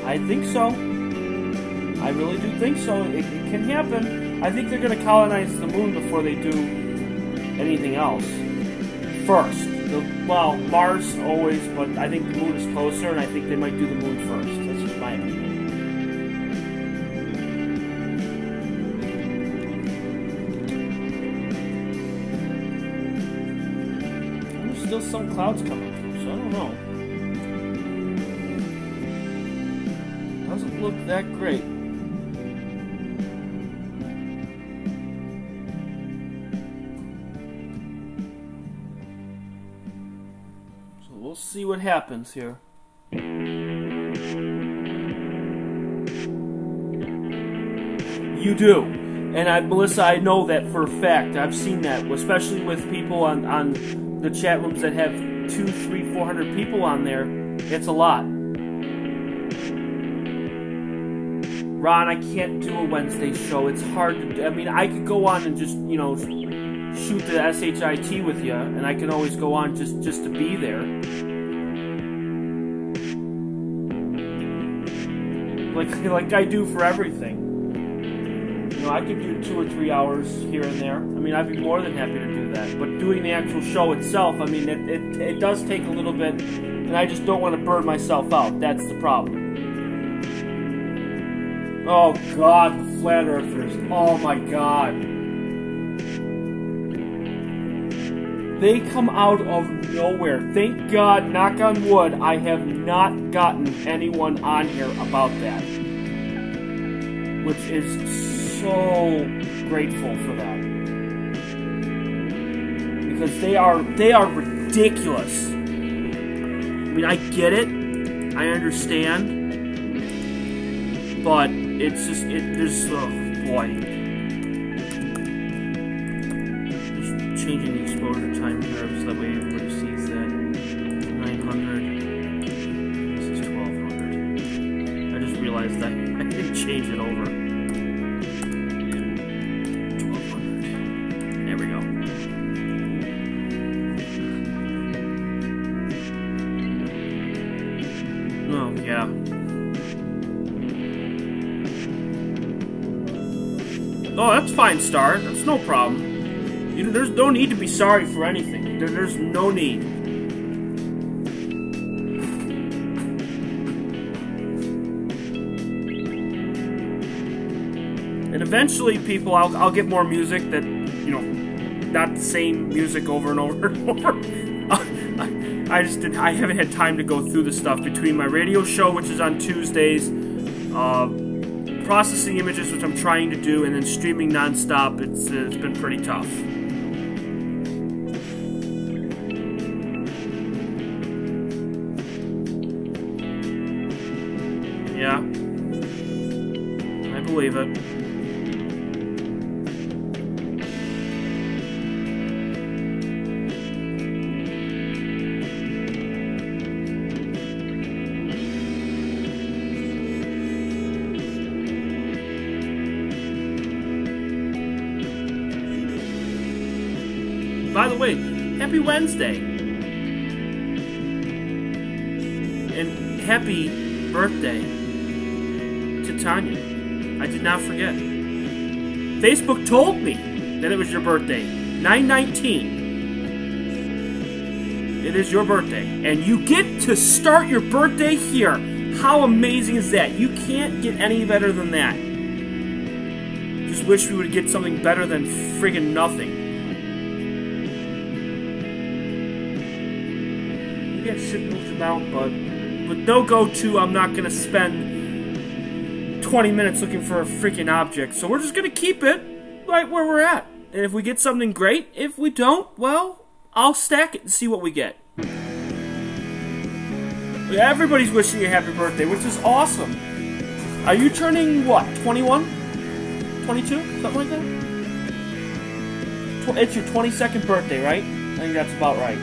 I think so. I really do think so. It can happen. I think they're going to colonize the moon before they do anything else. First. Well, Mars always, but I think the moon is closer, and I think they might do the moon first. That's just my opinion. There's still some clouds coming through, so I don't know. Doesn't look that great. we'll see what happens here. You do. And Melissa, I know that for a fact. I've seen that, especially with people on the chat rooms that have 200, 300, 400 people on there. It's a lot. Ron, I can't do a Wednesday show. It's hard to do. I mean, I could go on and just, you know, shoot the SHIT with you, and I can always go on just to be there. Like I do for everything. You know, I could do 2 or 3 hours here and there. I mean, I'd be more than happy to do that. But doing the actual show itself, I mean, it does take a little bit, and I just don't want to burn myself out. That's the problem. Oh, God, the Flat Earthers. Oh, my God. They come out of nowhere. Thank God, knock on wood, I have not gotten anyone on here about that. Which is so grateful for that. Because they are ridiculous. I mean, I get it. I understand. But it's just, there's, oh boy. Just changing the exposure time here so that way everybody sees that. 900. This is 1200. I just realized that I didn't change it over. 1200. There we go. Oh, yeah. Oh, that's fine, Star. That's no problem. There's no need to be sorry for anything. There's no need. And eventually, people, I'll get more music that, you know, not the same music over and over and over. I haven't had time to go through the stuff between my radio show, which is on Tuesdays, processing images, which I'm trying to do, and then streaming non-stop. It's been pretty tough. Yeah. I believe it. By the way, happy Wednesday. And happy birthday to Tanya. I did not forget. Facebook told me that it was your birthday. 9/19. It is your birthday. And you get to start your birthday here. How amazing is that? You can't get any better than that. Just wish we would get something better than friggin' nothing. I should move them out, but with no go-to, I'm not going to spend 20 minutes looking for a freaking object. So we're just going to keep it right where we're at. And if we get something great, if we don't, well, I'll stack it and see what we get. Yeah, everybody's wishing you a happy birthday, which is awesome. Are you turning, what, 21? 22? Something like that? It's your 22nd birthday, right? I think that's about right.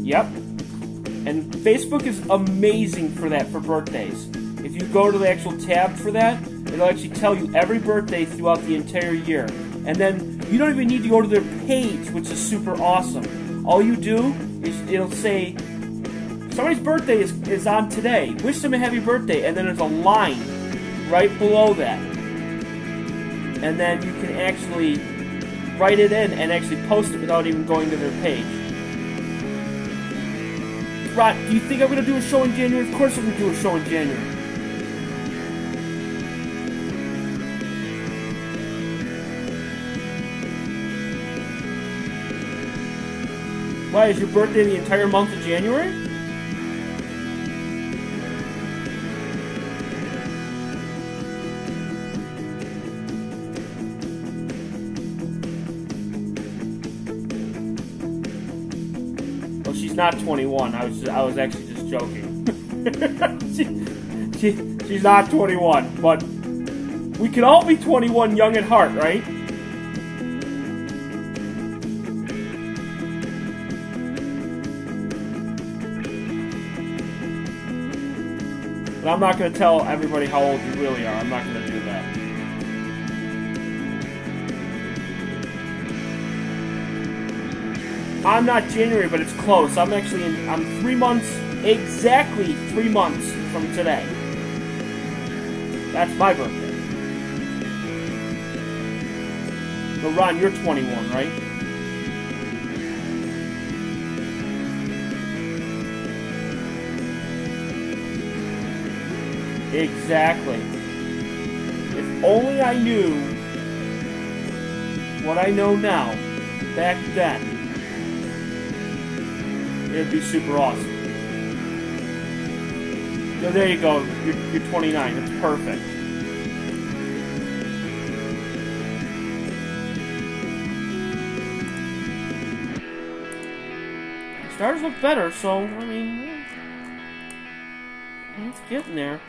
Yep. And Facebook is amazing for that, for birthdays. If you go to the actual tab for that, it'll actually tell you every birthday throughout the entire year. And then you don't even need to go to their page, which is super awesome. All you do is it'll say, somebody's birthday is on today. Wish them a happy birthday. And then there's a line right below that. And then you can actually write it in and actually post it without even going to their page. Rod, do you think I'm going to do a show in January? Of course I'm going to do a show in January. Why, is your birthday the entire month of January? she's not 21. I was actually just joking. She's not 21, but we can all be 21 young at heart, right? But I'm not going to tell everybody how old you really are. I'm not going to do that. I'm not January, but it's close. I'm 3 months, exactly 3 months from today. That's my birthday. But Ron, you're 21, right? Exactly. If only I knew what I know now, back then, it'd be super awesome. So there you go. You're 29. It's perfect. Stars look better, so I mean, it's getting there.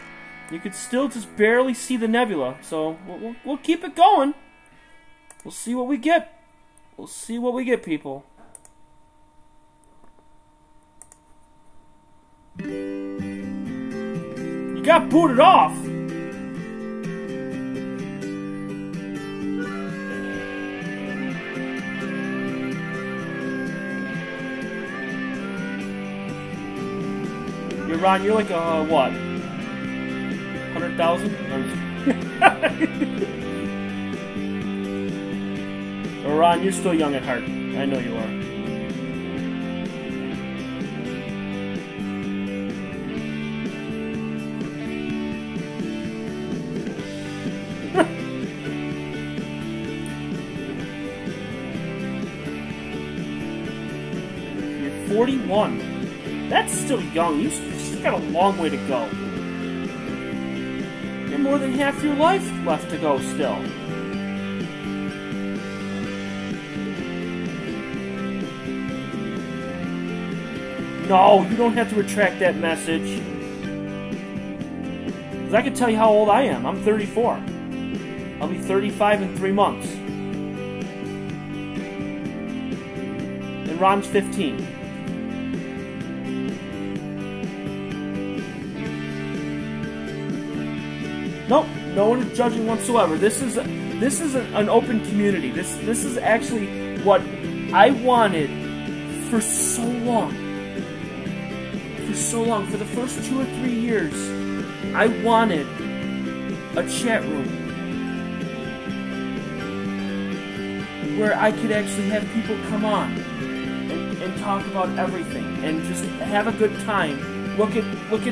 You could still just barely see the nebula, so we'll keep it going. We'll see what we get. We'll see what we get, people. You got booted off. You're Ron, you're like a what? 100,000? Ron, you're still young at heart. I know you are. You're 41. That's still young. You still got a long way to go. You're more than half your life left to go still. No, you don't have to retract that message. Because I can tell you how old I am. I'm 34. I'll be 35 in 3 months. And Ron's 15. Nope, no one is judging whatsoever. This is an open community. This is actually what I wanted for so long. For the first 2 or 3 years, I wanted a chat room where I could actually have people come on and talk about everything and just have a good time. Look at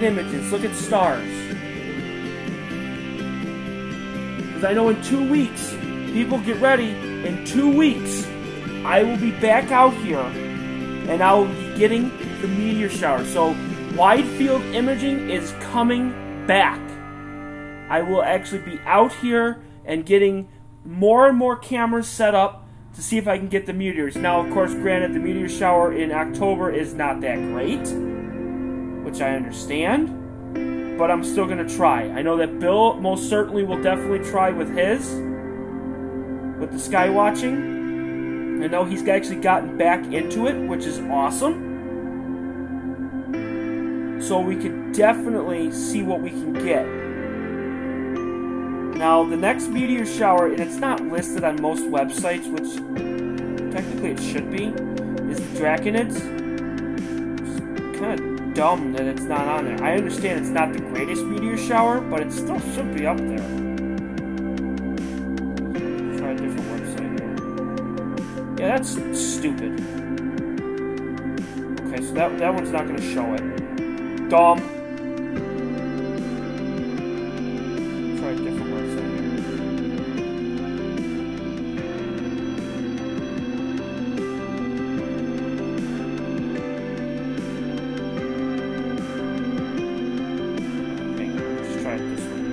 images, look at stars. Because I know in 2 weeks, people get ready, in 2 weeks, I will be back out here and I will be getting the meteor shower. So wide field imaging is coming back. I will actually be out here and getting more and more cameras set up to see if I can get the meteors. Now, of course, granted, the meteor shower in October is not that great, which I understand, but I'm still going to try. I know that Bill most certainly will definitely try with his, with the sky watching. I know he's actually gotten back into it, which is awesome. So we could definitely see what we can get. Now, the next meteor shower, and it's not listed on most websites, which technically it should be, is the Draconids. It's kind of dumb that it's not on there. I understand it's not the greatest meteor shower, but it still should be up there. Try a different website here. Yeah, that's stupid. Okay, so that one's not going to show it. Dumb. Try a different website here. Okay, let's try this one.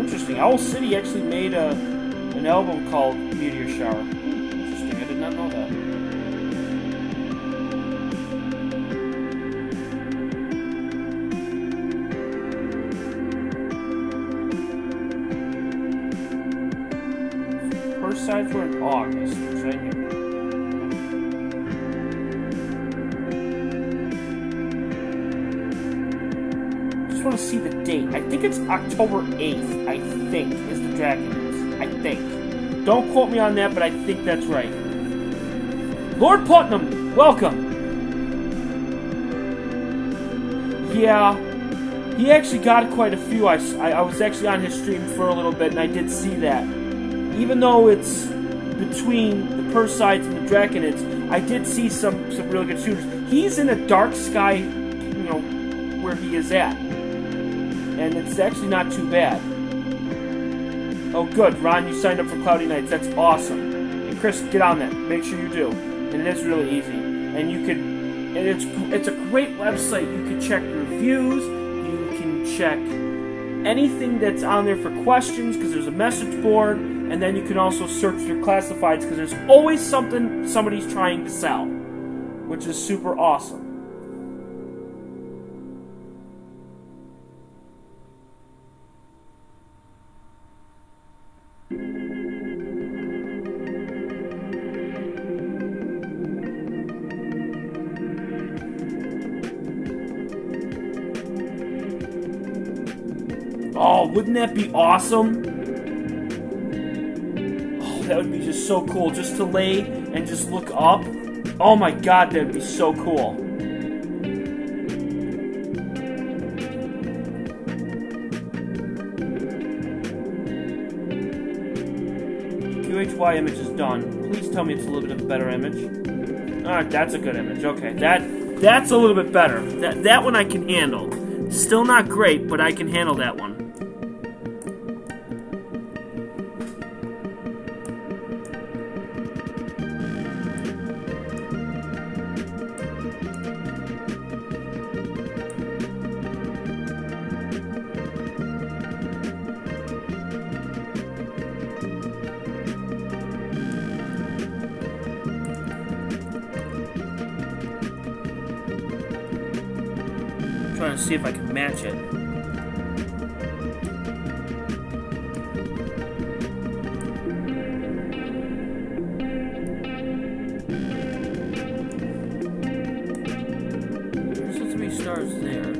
Interesting. Owl City actually made an album called Meteor Shower. Interesting, I did not know that. First sides were in August, which I knew. I want to see the date. I think it's October 8th, I think, is the Dragon News. I think. Don't quote me on that, but I think that's right. Lord Putnam, welcome. Yeah, he actually got quite a few. I was actually on his stream for a little bit, and I did see that. Even though it's between the Perseids and the Draconids, I did see some really good shooters. He's in a dark sky, you know, where he is at. And it's actually not too bad. Oh, good. Ron, you signed up for Cloudy Nights. That's awesome. And Chris, get on that. Make sure you do. And it is really easy. And you could... And it's a great website. You can check reviews. You can check anything that's on there for questions, because there's a message board. And then you can also search your classifieds, because there's always something somebody's trying to sell. Which is super awesome. Oh, wouldn't that be awesome? Oh, that would be just so cool. Just to lay and just look up. Oh my god, that would be so cool. QHY image is done. Please tell me it's a little bit of a better image. Alright, that's a good image. Okay, that's a little bit better. That one I can handle. Still not great, but I can handle that one. Trying to see if I can match it. There's so many stars there.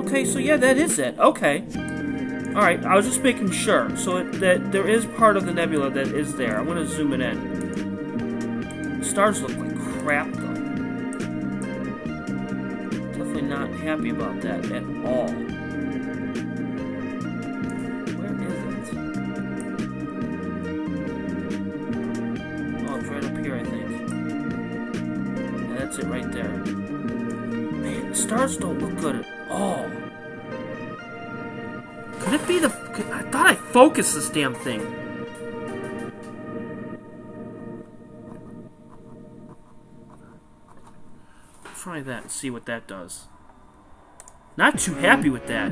Okay, so yeah, that is it. Okay. Alright, I was just making sure. So that there is part of the nebula that is there. I'm going to zoom it in. The stars look like crap, though. Definitely not happy about that at all. Where is it? Oh, it's right up here, I think. Yeah, that's it right there. Man, the stars don't look good at all. Could it be the... I thought I focused this damn thing. Try that and see what that does. Not too happy with that.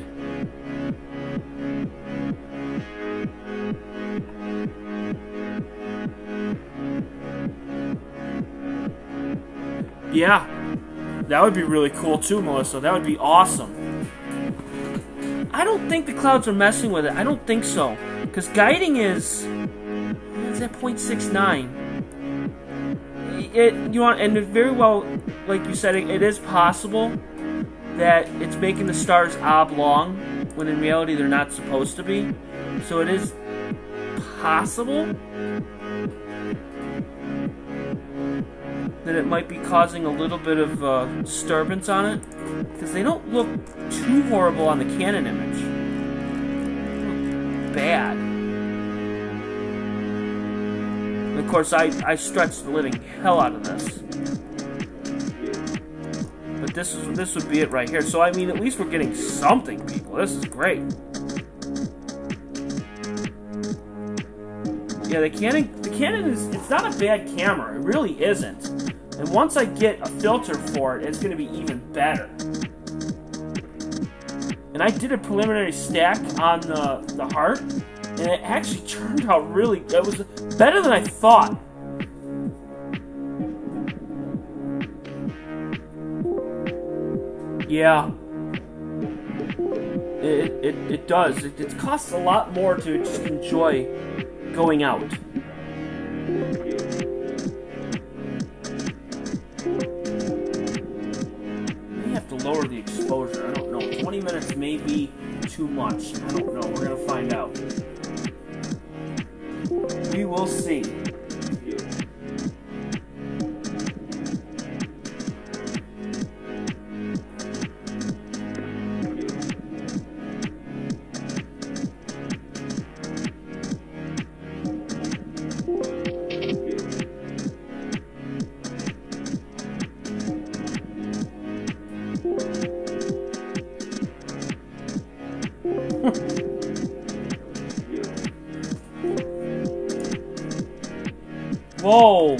Yeah. That would be really cool too, Melissa. That would be awesome. I don't think the clouds are messing with it. I don't think so. Because guiding is at 0.69. And very well, like you said, it is possible that it's making the stars oblong when in reality they're not supposed to be. So it is possible that it might be causing a little bit of disturbance on it, because they don't look too horrible on the Canon image. They look bad. And of course, I stretched the living hell out of this. But this would be it right here. So I mean, at least we're getting something, people. This is great. Yeah, the Canon is, it's not a bad camera. It really isn't. And once I get a filter for it, it's going to be even better. And I did a preliminary stack on the heart, and it actually turned out really, it was better than I thought. Yeah. It does. It costs a lot more to just enjoy going out. May have to lower the exposure. I don't know. 20 minutes may be too much. I don't know. We're gonna find out. We will see. Whoa!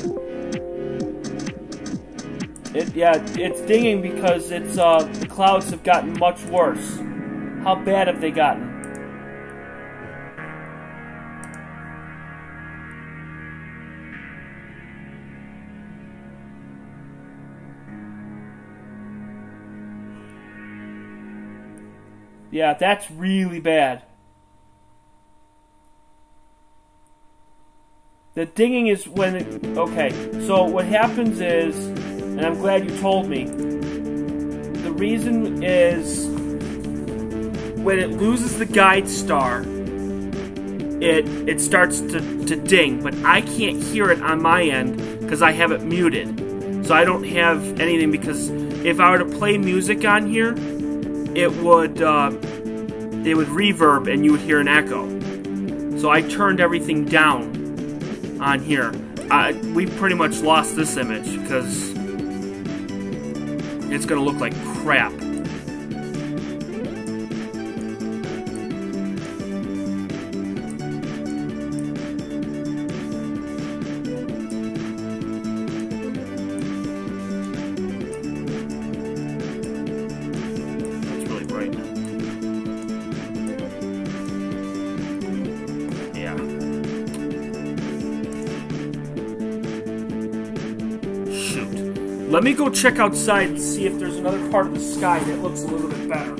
It's dinging because it's the clouds have gotten much worse. How bad have they gotten? Yeah, that's really bad. The dinging is when it, okay, so what happens is, and I'm glad you told me, the reason is when it loses the guide star, it starts to ding, but I can't hear it on my end because I have it muted. So I don't have anything, because if I were to play music on here, it would reverb and you would hear an echo. So I turned everything down on here. We pretty much lost this image because it's gonna look like crap. It's really bright now. Yeah. Let me go check outside and see if there's another part of the sky that looks a little bit better.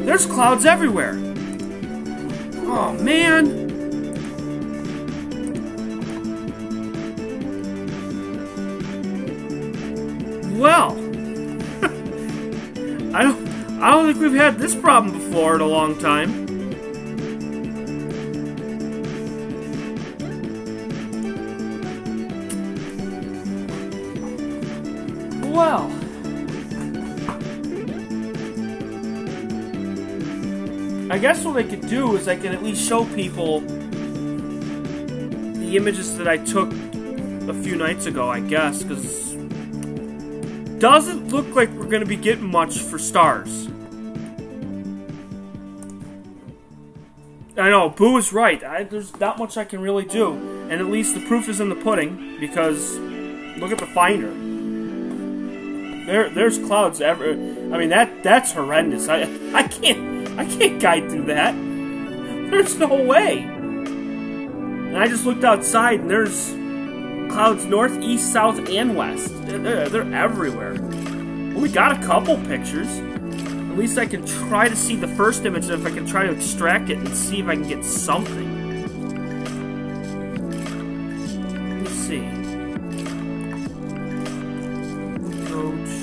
There's clouds everywhere. Oh, man. Well, I don't think we've had this problem before in a long time. Well, I guess what I could do is I can at least show people the images that I took a few nights ago, I guess, because it doesn't look like we're going to be getting much for stars. I know, Boo is right. There's not much I can really do. And at least the proof is in the pudding, because look at the finder. There's clouds I mean, that's horrendous. I can't guide through that. There's no way. And I just looked outside, and there's clouds north, east, south, and west. They're everywhere. Well, we got a couple pictures. At least I can try to see the first image, and if I can try to extract it and see if I can get something. Let's see. Go to...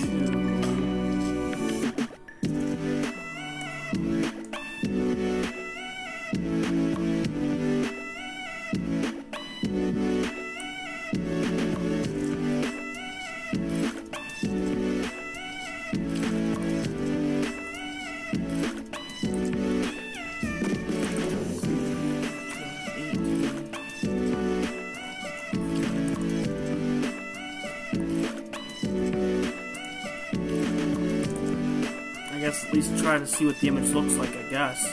guess at least try to see what the image looks like, I guess.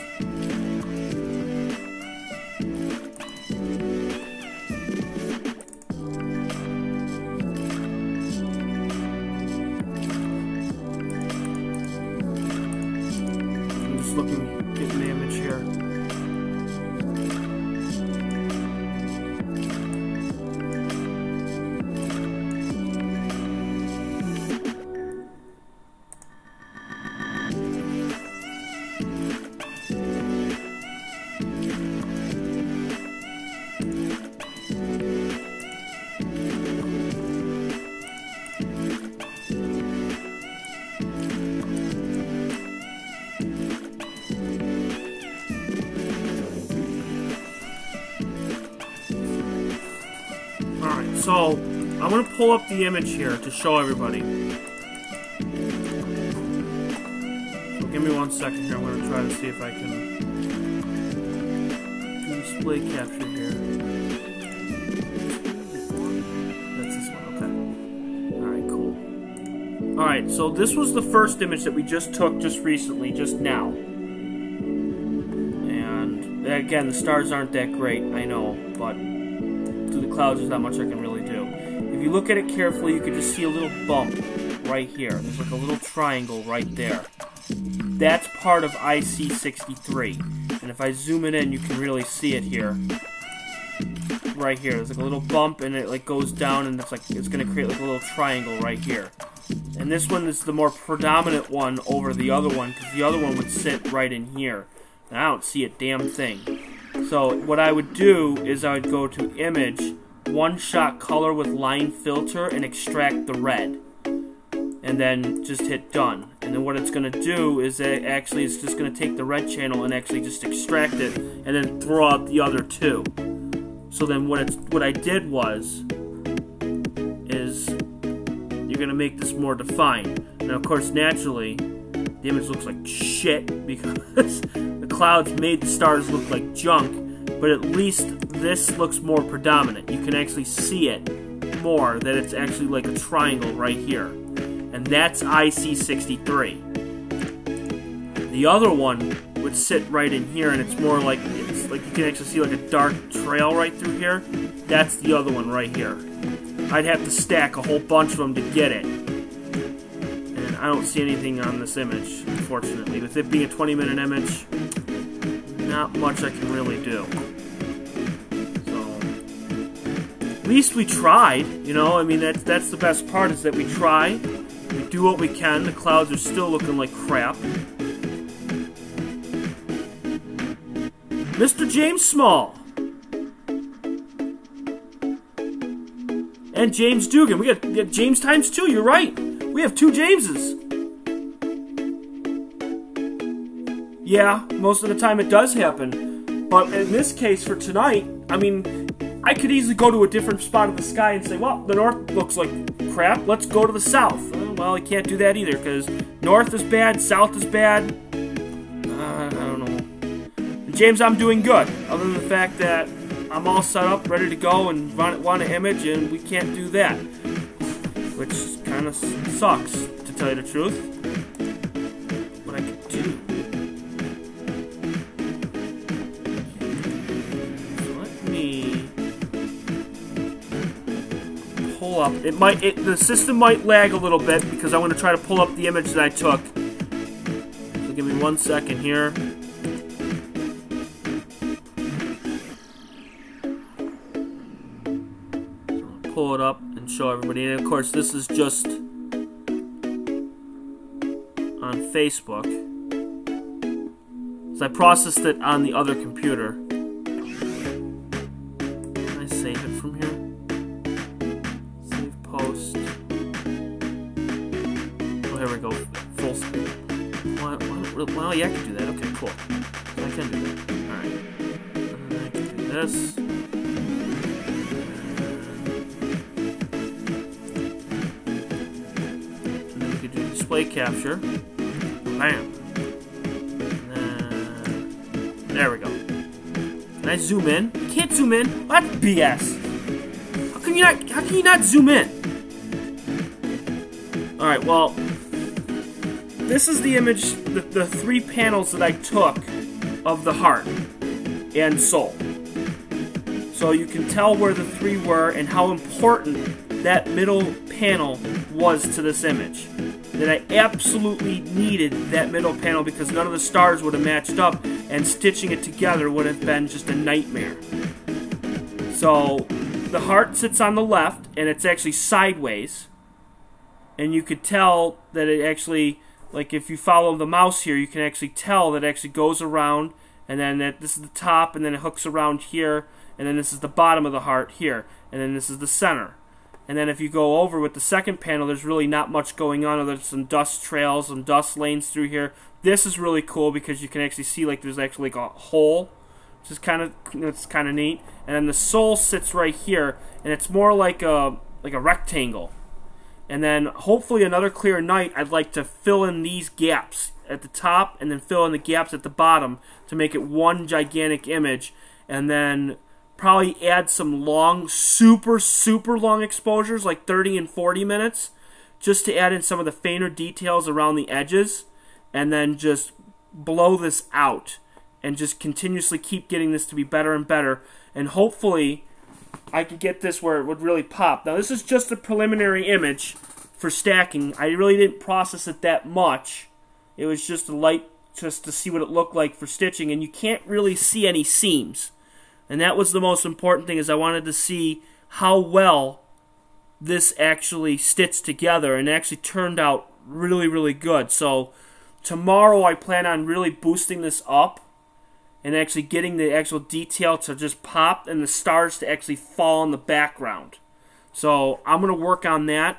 I'm just looking, getting the image here. So, I'm going to pull up the image here to show everybody. So give me 1 second here. I'm going to try to see if I can do display capture here. That's this one, okay. Alright, cool. Alright, so this was the first image that we just took just recently, just now. And again, the stars aren't that great, I know, but through the clouds there's not much I can really do. If you look at it carefully, you can just see a little bump right here. There's like a little triangle right there. That's part of IC63. And if I zoom it in, you can really see it here. Right here. There's like a little bump and it like goes down and it's gonna create like a little triangle right here. And this one is the more predominant one over the other one, because the other one would sit right in here. And I don't see a damn thing. So what I would do is I would go to Image, One-Shot Color with Line Filter, and extract the red. And then just hit Done. And then what it's going to do is it's just going to take the red channel and actually just extract it, and then throw out the other two. So then what I did was, is you're going to make this more defined. Now of course naturally, the image looks like shit because the clouds made the stars look like junk, but at least this looks more predominant. You can actually see it more, that it's actually like a triangle right here. And that's IC63. The other one would sit right in here, and it's more like, you can actually see like a dark trail right through here. That's the other one right here. I'd have to stack a whole bunch of them to get it. I don't see anything on this image, unfortunately. With it being a 20-minute image, not much I can really do. So, at least we tried, you know? I mean, that's the best part, is that we try. We do what we can. The clouds are still looking like crap. Mr. James Small. And James Dugan. We got James times 2, you're right. We have 2 Jameses. Yeah, most of the time it does happen. But in this case, for tonight, I mean, I could easily go to a different spot of the sky and say, well, the north looks like crap, let's go to the south. Well, I can't do that either, because north is bad, south is bad. I don't know. And James, I'm doing good, other than the fact that I'm all set up, ready to go, and want an image, and we can't do that. Which kind of sucks, to tell you the truth. What I could do. So let me pull up. The system might lag a little bit because I want to try to pull up the image that I took. So give me 1 second here. Pull it up and show everybody. And of course, this is just on Facebook. So I processed it on the other computer. Can I save it from here? Save post. Oh, here we go. Full screen. Well, yeah, I can do that. Okay, cool. So I can do that. Alright. And then I can do this. Display capture. Bam. There we go. Can I zoom in? I can't zoom in. That's BS. How can you not zoom in? Alright, well, this is the image, the 3 panels that I took of the heart and soul. So you can tell where the 3 were and how important that middle panel was to this image. That I absolutely needed that middle panel because none of the stars would have matched up, and stitching it together would have been just a nightmare. So the heart sits on the left, and it's actually sideways. And you could tell that it actually, like if you follow the mouse here, you can actually tell that it actually goes around, and then this is the top, and then it hooks around here, and then this is the bottom of the heart here, and then this is the center. And then if you go over with the second panel, there's really not much going on other than some dust trails, some dust lanes through here. This is really cool because you can actually see like there's actually like a hole, which is kind of, it's kind of neat. And then the soul sits right here, and it's more like a rectangle. And then hopefully another clear night, I'd like to fill in these gaps at the top and then fill in the gaps at the bottom to make it one gigantic image, and then probably add some long, super long exposures, like 30 and 40 minutes, just to add in some of the fainter details around the edges, and then just blow this out, and just continuously keep getting this to be better and better, and hopefully I could get this where it would really pop. Now this is just a preliminary image for stacking. I really didn't process it that much. It was just a light, just to see what it looked like for stitching, and you can't really see any seams. And that was the most important thing, is I wanted to see how well this actually stitched together, and it actually turned out really good. So tomorrow I plan on really boosting this up and actually getting the actual detail to just pop and the stars to actually fall in the background. So I'm going to work on that.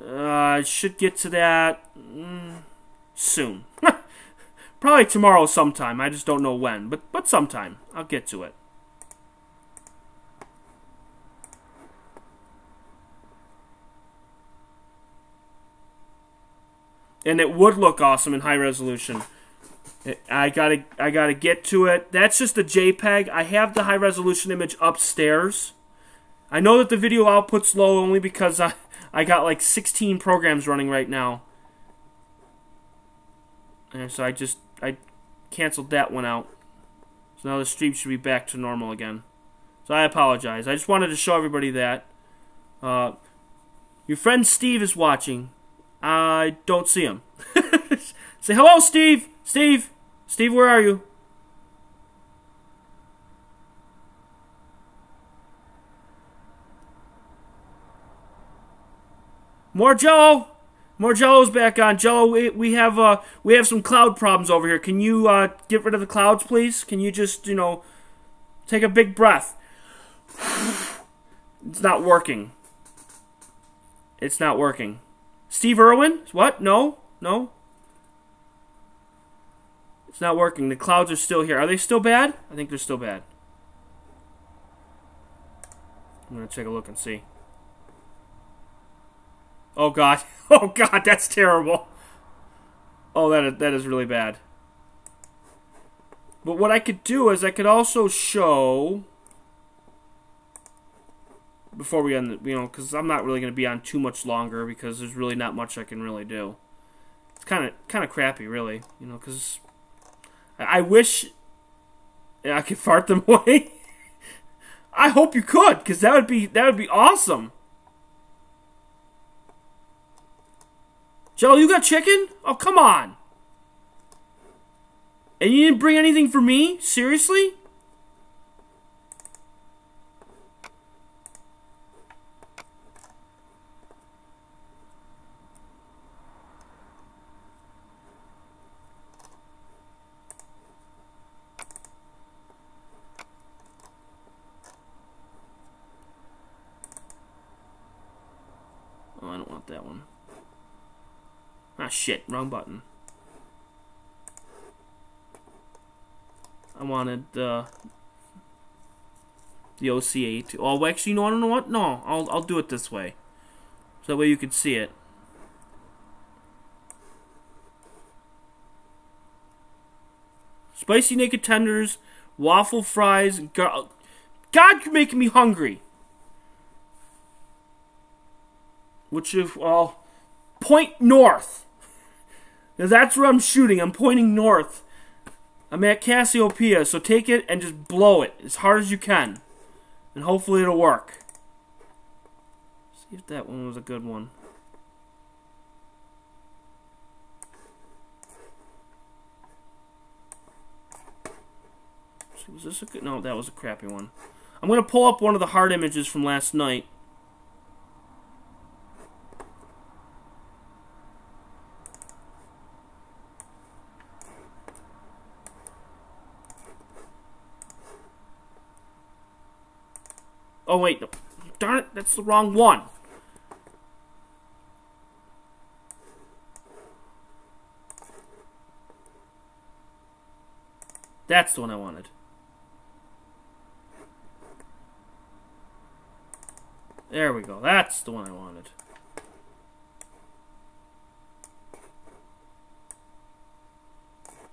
I should get to that soon. Probably tomorrow sometime. I just don't know when, but sometime. I'll get to it. And it would look awesome in high resolution. I gotta get to it. That's just a JPEG. I have the high resolution image upstairs. I know that the video output's low only because I got like 16 programs running right now. And so I canceled that one out. So now the stream should be back to normal again. So I apologize. I just wanted to show everybody that. Your friend Steve is watching. I don't see him. Say hello, Steve! Steve! Steve, where are you? More Jello! More Jello's back on. Jello, we have some cloud problems over here. Can you get rid of the clouds, please? Can you just, take a big breath? It's not working. It's not working. Steve Irwin? What? No? No? It's not working. The clouds are still here. Are they still bad? I think they're still bad. I'm going to take a look and see. Oh, God. Oh, God, that's terrible. Oh, that is really bad. But what I could do is I could also show, before we end, because I'm not really going to be on too much longer because there's really not much I can really do. It's kind of crappy, really, because I wish I could fart them away. I hope you could, because that would be awesome. Joe, you got chicken? Oh, come on. And you didn't bring anything for me? Seriously? Oh, I don't want that one. Ah, shit. Wrong button. I wanted the OCA to... Oh, actually, no, I don't know what? No, I'll do it this way. So that way you can see it. Spicy naked tenders, waffle fries, God, you're making me hungry. Which is, well, point north. Because that's where I'm shooting. I'm pointing north. I'm at Cassiopeia, so take it and just blow it as hard as you can. And hopefully it'll work. See if that one was a good one. See, was this a good? No, that was a crappy one. I'm going to pull up one of the hard images from last night. Oh, wait. No. Darn it. That's the wrong one. That's the one I wanted. There we go. That's the one I wanted.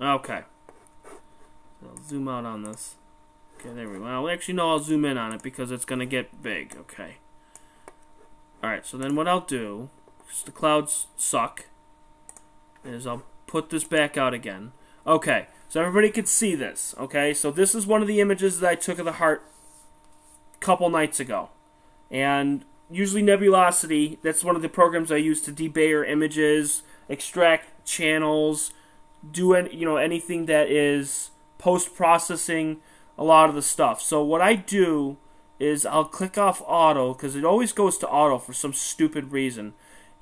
Okay. So I'll zoom out on this. Okay, there we go. Well, actually, no, I'll zoom in on it because it's going to get big. Okay. Alright, so then what I'll do, because the clouds suck, is I'll put this back out again. Okay, so everybody can see this. Okay, so this is one of the images that I took of the heart a couple nights ago. And usually Nebulosity, that's one of the programs I use to debayer images, extract channels, do anything that is post-processing a lot of the stuff. So what I do is I'll click off auto, because it always goes to auto for some stupid reason.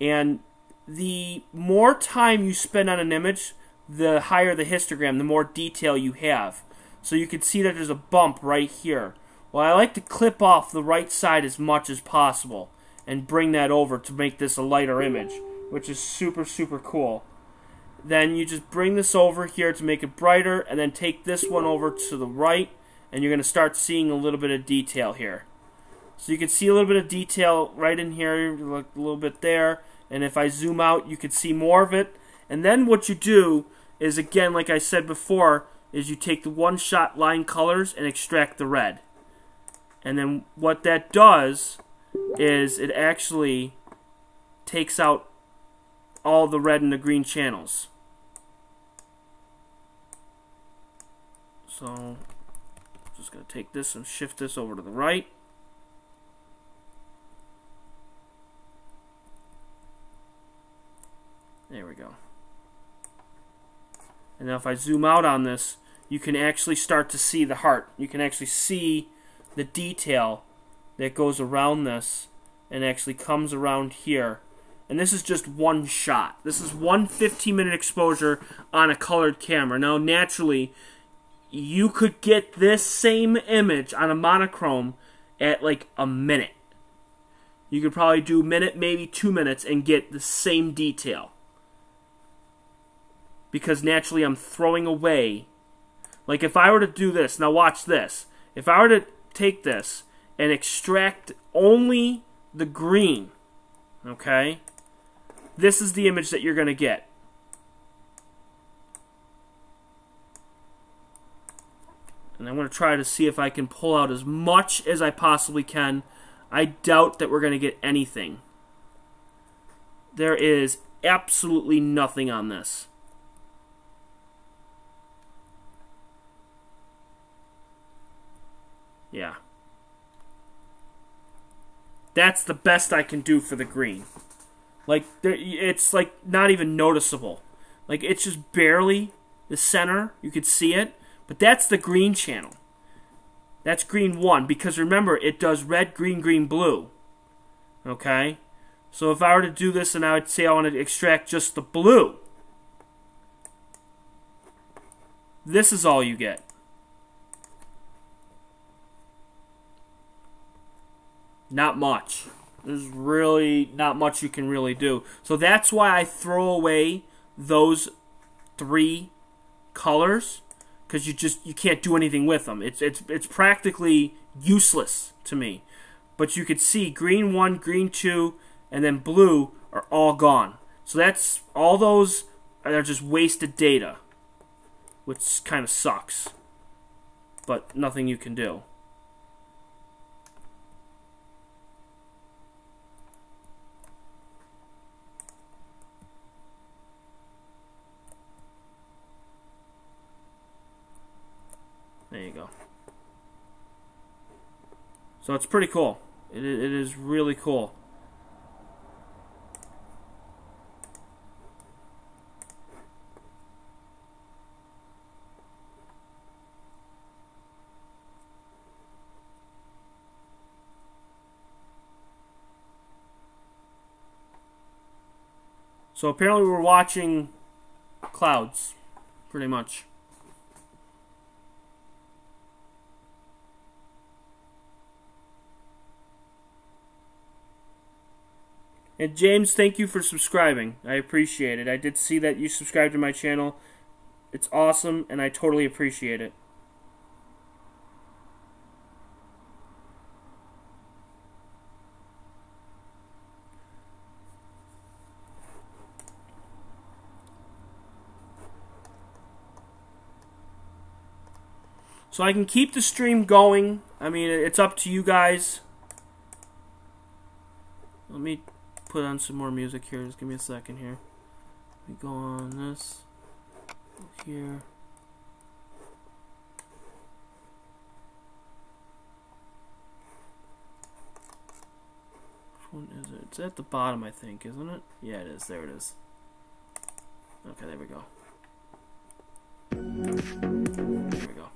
And the more time you spend on an image, the higher the histogram, the more detail you have. So you can see that there's a bump right here. Well, I like to clip off the right side as much as possible and bring that over to make this a lighter image, which is super, super cool. Then you just bring this over here to make it brighter, and then take this one over to the right, and you're going to start seeing a little bit of detail here. So you can see a little bit of detail right in here, like a little bit there, and if I zoom out, you can see more of it. And then what you do is, again, like I said before, is you take the one-shot line colors and extract the red. And then what that does is it actually takes out all the red and the green channels. So I'm just going to take this and shift this over to the right. There we go. And now if I zoom out on this, you can actually start to see the heart. You can actually see the detail that goes around this and actually comes around here. And this is just one shot. This is one 15-minute exposure on a colored camera. Now, naturally, you could get this same image on a monochrome at like a minute. You could probably do a minute, maybe 2 minutes, and get the same detail. Because naturally, I'm throwing away. Like if I were to do this, now watch this. If I were to take this and extract only the green, okay, this is the image that you're going to get. And I'm going to try to see if I can pull out as much as I possibly can. I doubt that we're going to get anything. There is absolutely nothing on this. Yeah. That's the best I can do for the green. Like, it's like not even noticeable. Like, it's just barely the center. You could see it. But that's the green channel. That's green 1. Because remember, it does red, green, green, blue. Okay? So if I were to do this and I would say I want to extract just the blue, this is all you get. Not much. There's really not much you can really do. So that's why I throw away those 3 colors, because you can't do anything with them. It's practically useless to me. But you could see green 1, green 2, and then blue are all gone. So that's all those are just wasted data, which kind of sucks. But nothing you can do. So it's pretty cool. It is really cool. So apparently we're watching clouds, pretty much. And James, thank you for subscribing. I appreciate it. I did see that you subscribed to my channel. It's awesome, and I totally appreciate it. So I can keep the stream going. I mean, it's up to you guys. Let me put on some more music here. Just give me a second here. Let me go on this. Here. Which one is it? It's at the bottom, I think, isn't it? Yeah, it is. There it is. Okay, there we go. There we go.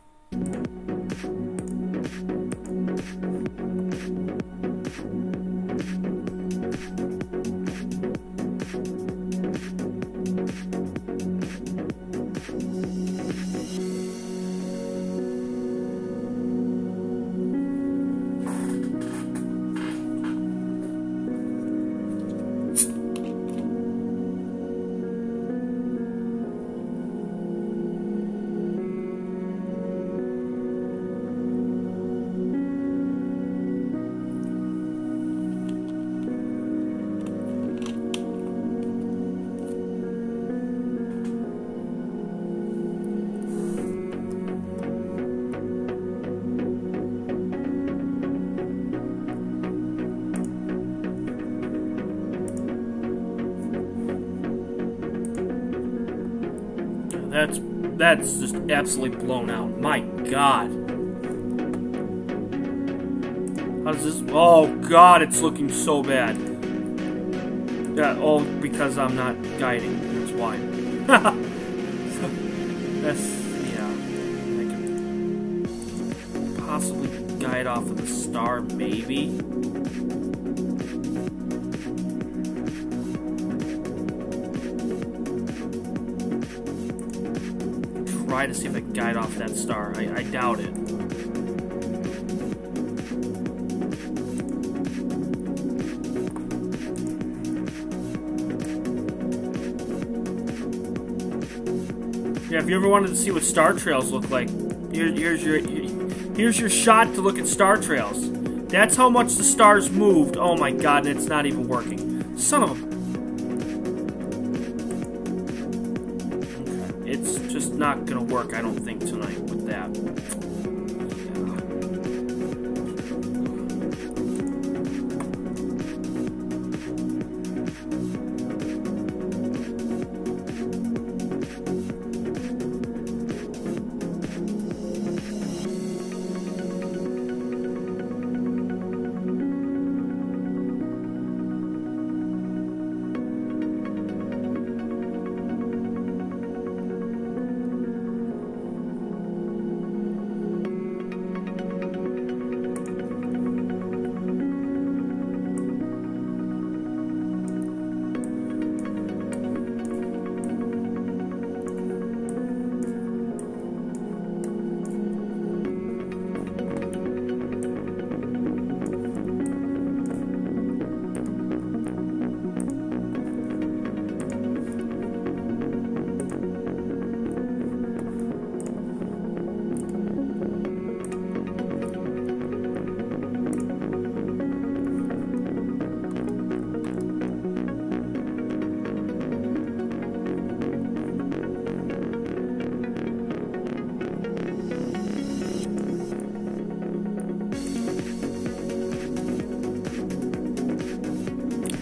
That's just absolutely blown out. My God. How does this... Oh, God, it's looking so bad. Yeah, oh, because I'm not guiding. That's why. That's... Yeah. I can possibly guide off of the star, maybe. Try to see if I can guide off that star. I doubt it. Yeah, if you ever wanted to see what star trails look like, here's your shot to look at star trails. That's how much the stars moved. Oh my God, and it's not even working. Son of a... It's just not gonna work, I don't think, tonight with that.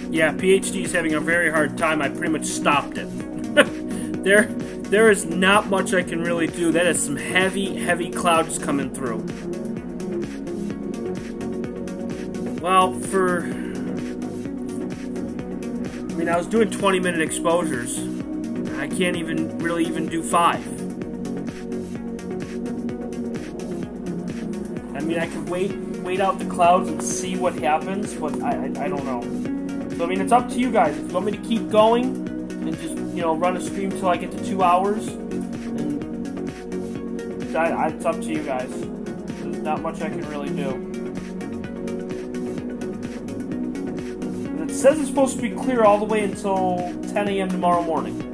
Yeah, PhD is having a very hard time. I pretty much stopped it. There is not much I can really do. That is some heavy, heavy clouds coming through. Well, I was doing 20-minute exposures. I can't really even do 5. I mean, I could wait out the clouds and see what happens, but I don't know. So, I mean, it's up to you guys. If you want me to keep going and just, run a stream till I get to 2 hours, and it's up to you guys. There's not much I can really do. And it says it's supposed to be clear all the way until 10 a.m. tomorrow morning.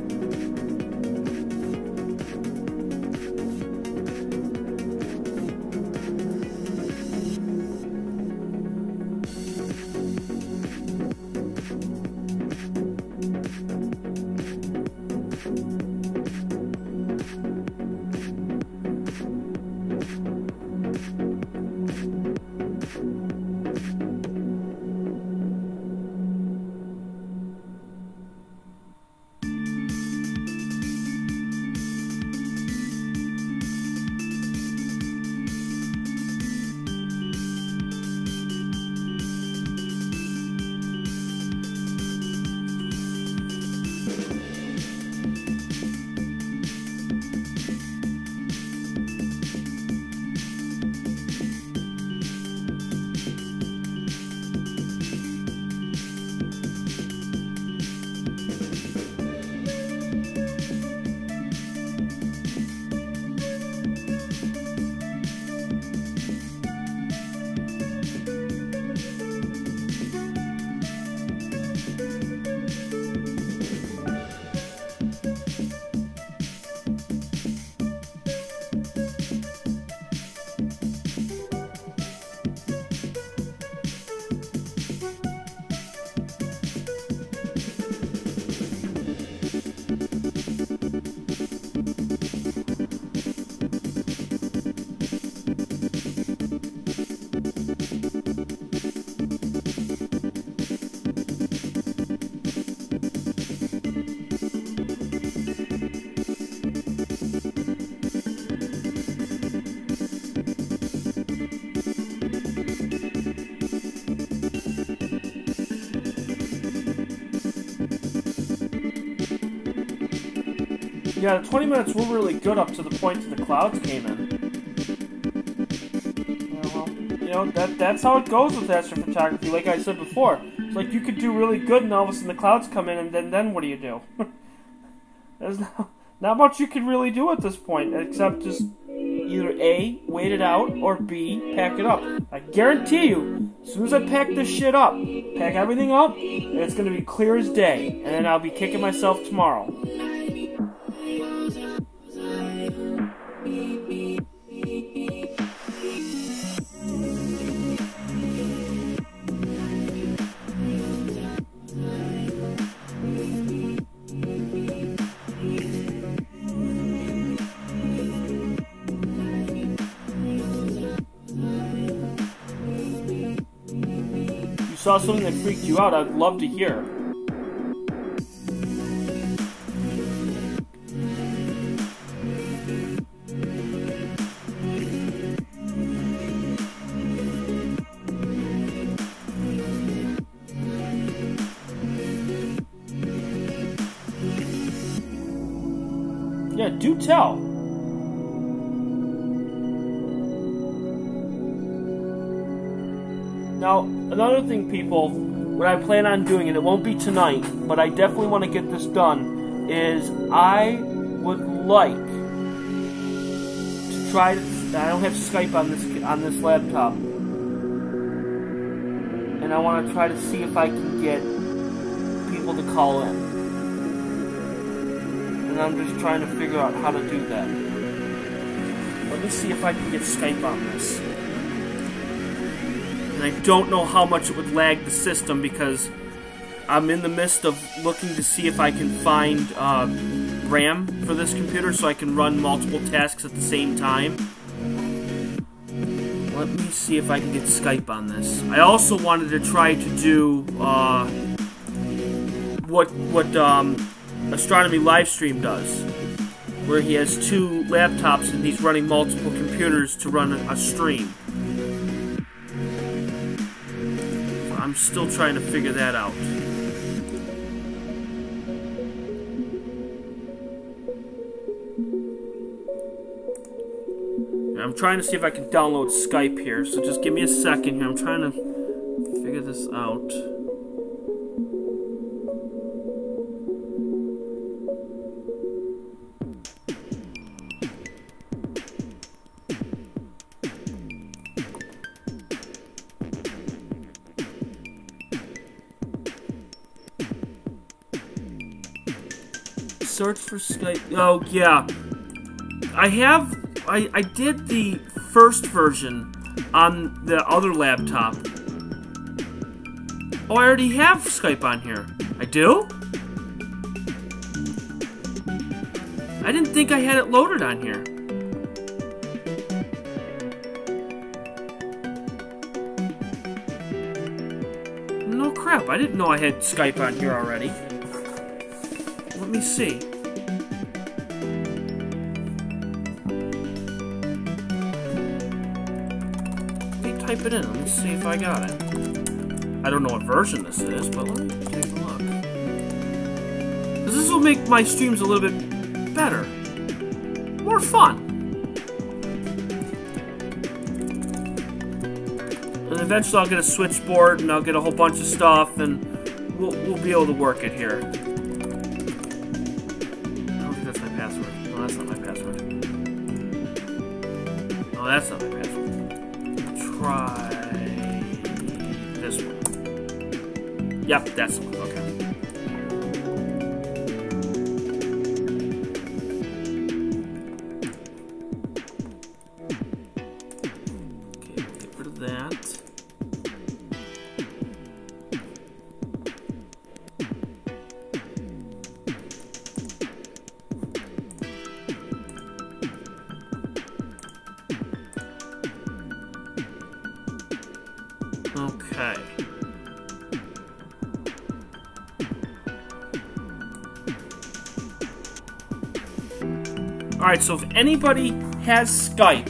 Yeah, the 20 minutes were really good up to the point that the clouds came in. Yeah, well, that's how it goes with astrophotography. Like I said before, it's like you could do really good and all of a sudden the clouds come in, and then what do you do? There's not much you can really do at this point, except just either A, wait it out, or B, pack it up. I guarantee you, as soon as I pack this shit up, pack everything up, it's going to be clear as day, and then I'll be kicking myself tomorrow. Saw something that freaked you out, I'd love to hear. Yeah, do tell. Now, another thing, people, what I plan on doing, and it won't be tonight, but I definitely want to get this done, is I would like to try to, I don't have Skype on this laptop, and I want to try to see if I can get people to call in. And I'm just trying to figure out how to do that. Let me see if I can get Skype on this. And I don't know how much it would lag the system because I'm in the midst of looking to see if I can find RAM for this computer so I can run multiple tasks at the same time. Let me see if I can get Skype on this. I also wanted to try to do what Astronomy Livestream does, where he has 2 laptops and he's running multiple computers to run a stream. I'm still trying to figure that out. I'm trying to see if I can download Skype here, so just give me a second here. I'm trying to figure this out. Search for Skype. Oh, yeah. I did the first version on the other laptop. Oh, I already have Skype on here. I do? I didn't think I had it loaded on here. No crap, I didn't know I had Skype on here already. Let me see. Type it in. Let me see if I got it. I don't know what version this is, but let me take a look. This will make my streams a little bit better. More fun. And eventually I'll get a switchboard and I'll get a whole bunch of stuff and we'll be able to work it here. I don't think that's my password. No, that's not my password. No, that's not my password. Try this one. Yep, that's the one. Okay. Okay, get rid of that. Okay. Alright, so if anybody has Skype,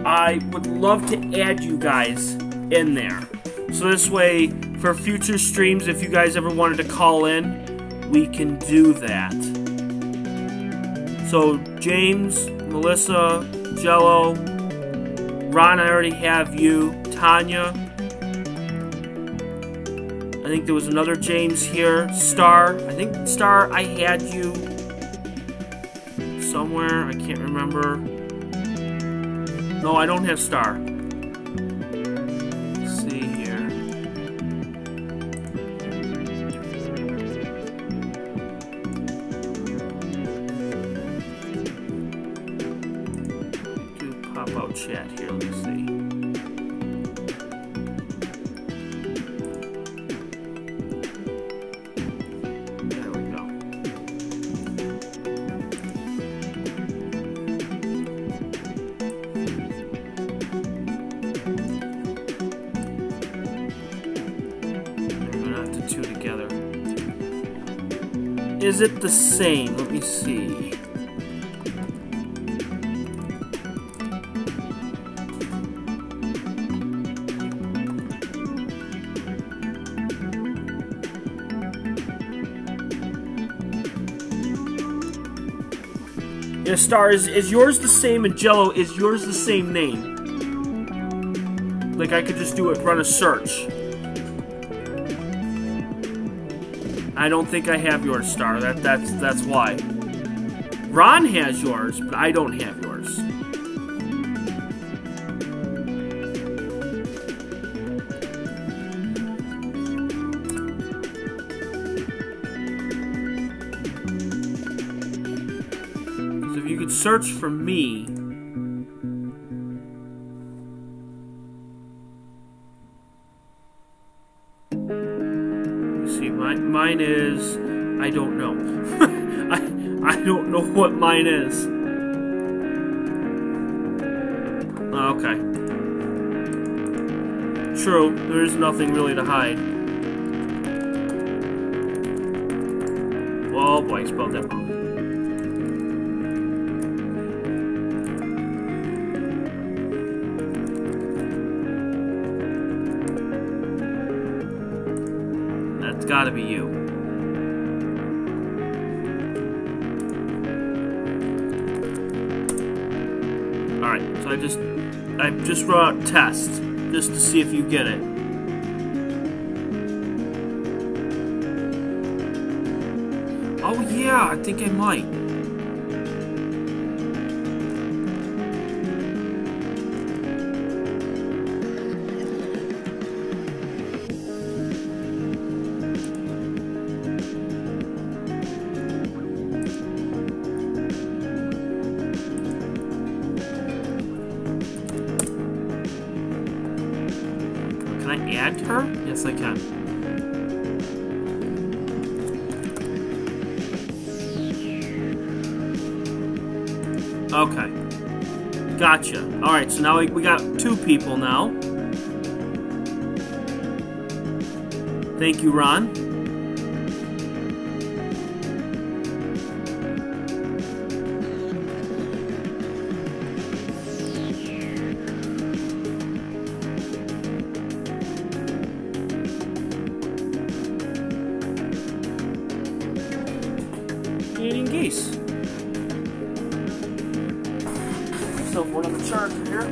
I would love to add you guys in there. So this way, for future streams, if you guys ever wanted to call in, we can do that. So, James, Melissa, Jello, Ron, I already have you, Tanya. I think there was another James here. Star. I think, Star, I had you somewhere. I can't remember. No, I don't have Star. Let's see here. Do pop-out chat here. Let me see. Is it the same? Let me see. Yeah, Star, is yours the same, and Jello, is yours the same name? Like I could just do it, run a search. I don't think I have yours, Star. That's why. Ron has yours, but I don't have yours. So if you could search for me. Mine is, I don't know. I don't know what mine is. Okay. True, there is nothing really to hide. Oh boy, I spelled that wrong. gotta be you. Alright, so I just wrote a test just to see if you get it. Oh yeah, I think I might. Can I add her? Yes, I can. Okay. Gotcha. Alright, so now we got 2 people now. Thank you, Ron. Eating geese. So one on the charger here.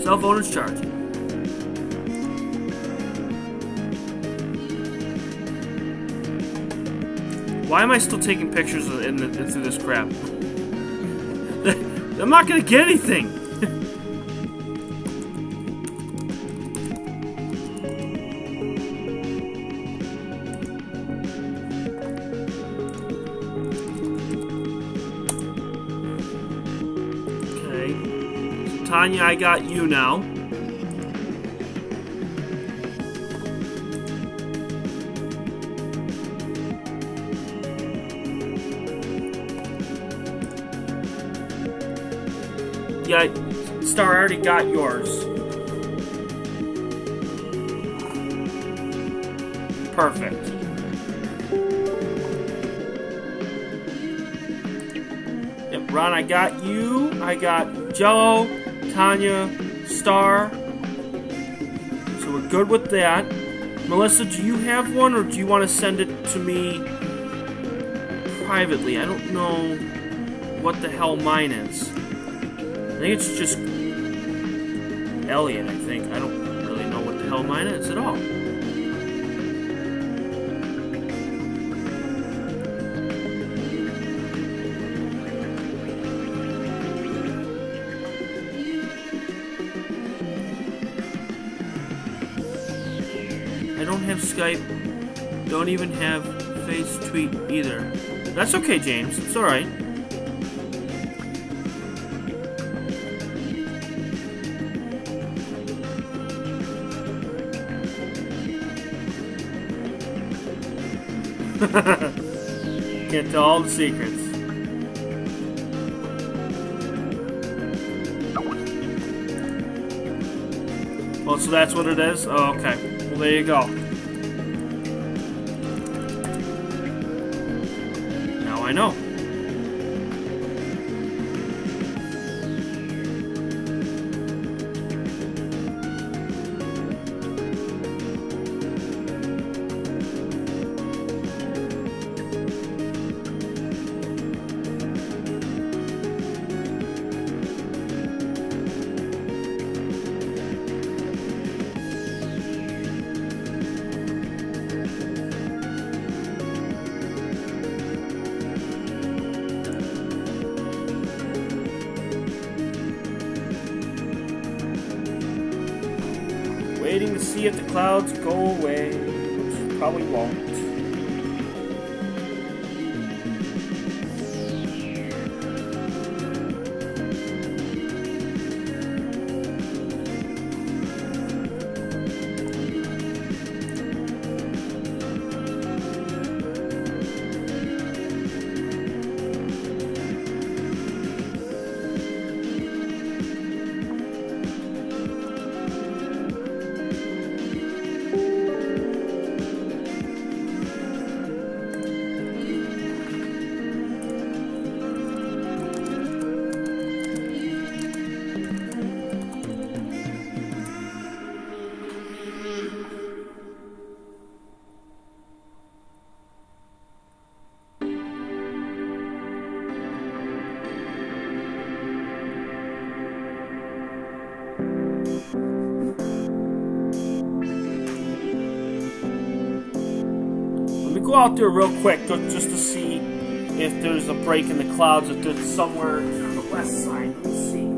Cell phone is charging. Why am I still taking pictures through this crap? I'm not gonna get anything. Tanya, I got you now. Yeah, Star, I already got yours. Perfect. Yep, Ron, I got you. I got Jello, Tanya, Star. So we're good with that. Melissa, do you have one, or do you want to send it to me privately? I don't know what the hell mine is. I think it's just Elliot, I think. I don't really know what the hell mine is at all. I don't have Skype, don't even have Face Tweet either. That's okay, James, it's alright. Can't tell all the secrets. Oh, so that's what it is? Oh, okay. Well, there you go. Now I know. Waiting to see if the clouds go away, which probably won't. go out there real quick just to see if there's a break in the clouds, if there's somewhere on the west side. Let's see.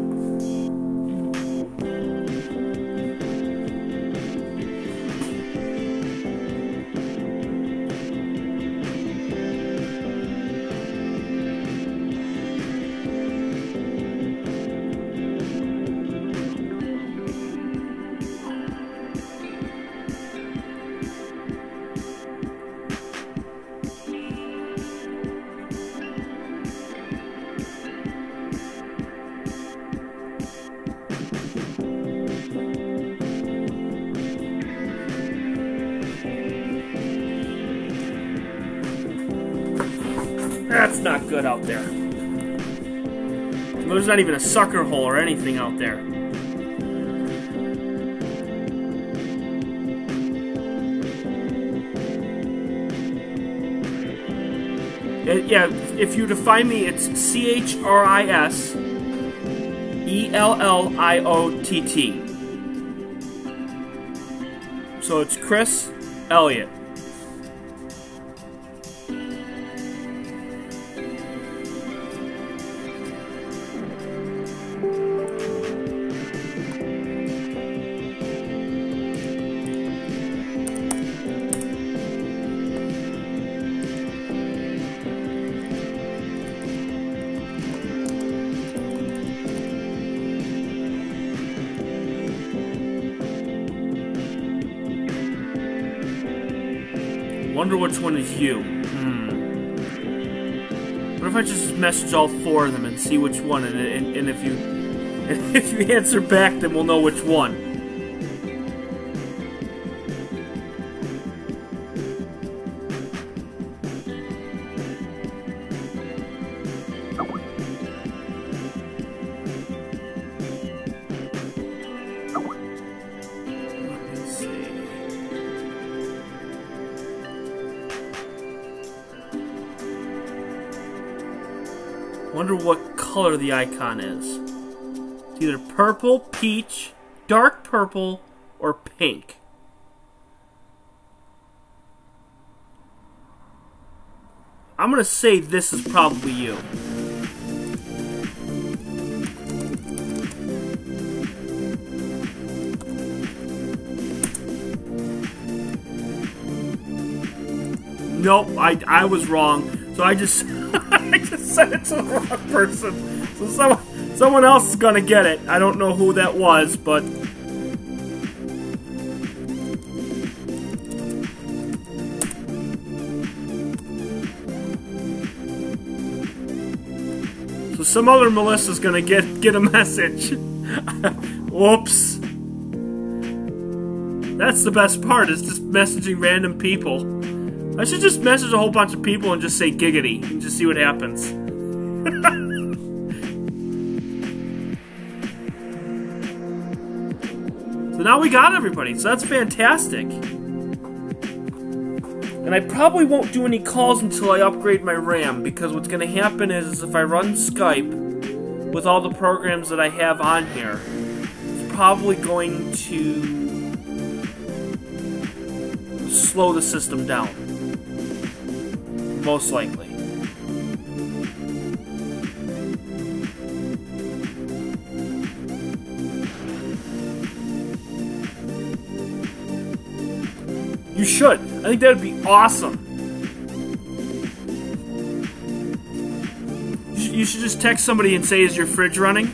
That's not good out there. There's not even a sucker hole or anything out there. Yeah, if you define me, it's CHRISELLIOTT. So it's Chris Elliott. Wonder which one is you. What if I just message all four of them and see which one, and if you answer back, then we'll know which one. Wonder what color the icon is. It's either purple, peach, dark purple, or pink. I'm gonna say this is probably you. Nope, I was wrong. So I just I just sent it to the wrong person. So someone else is gonna get it. I don't know who that was, but so some other Melissa's gonna get a message. Whoops. That's the best part, is just messaging random people. I should just message a whole bunch of people and just say giggity and just see what happens. So now we got everybody, so that's fantastic. And I probably won't do any calls until I upgrade my RAM, because what's going to happen is if I run Skype with all the programs that I have on here, it's probably going to slow the system down. Most likely. You should. I think that would be awesome. You should just text somebody and say, "Is your fridge running?"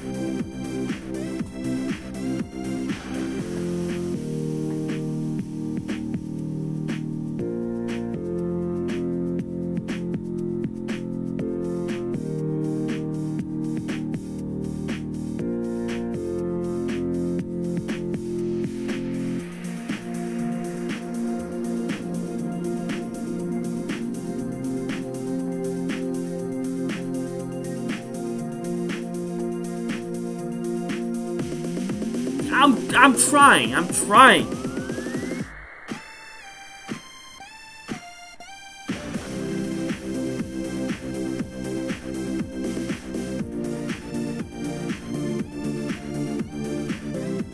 I'm trying. I'm trying.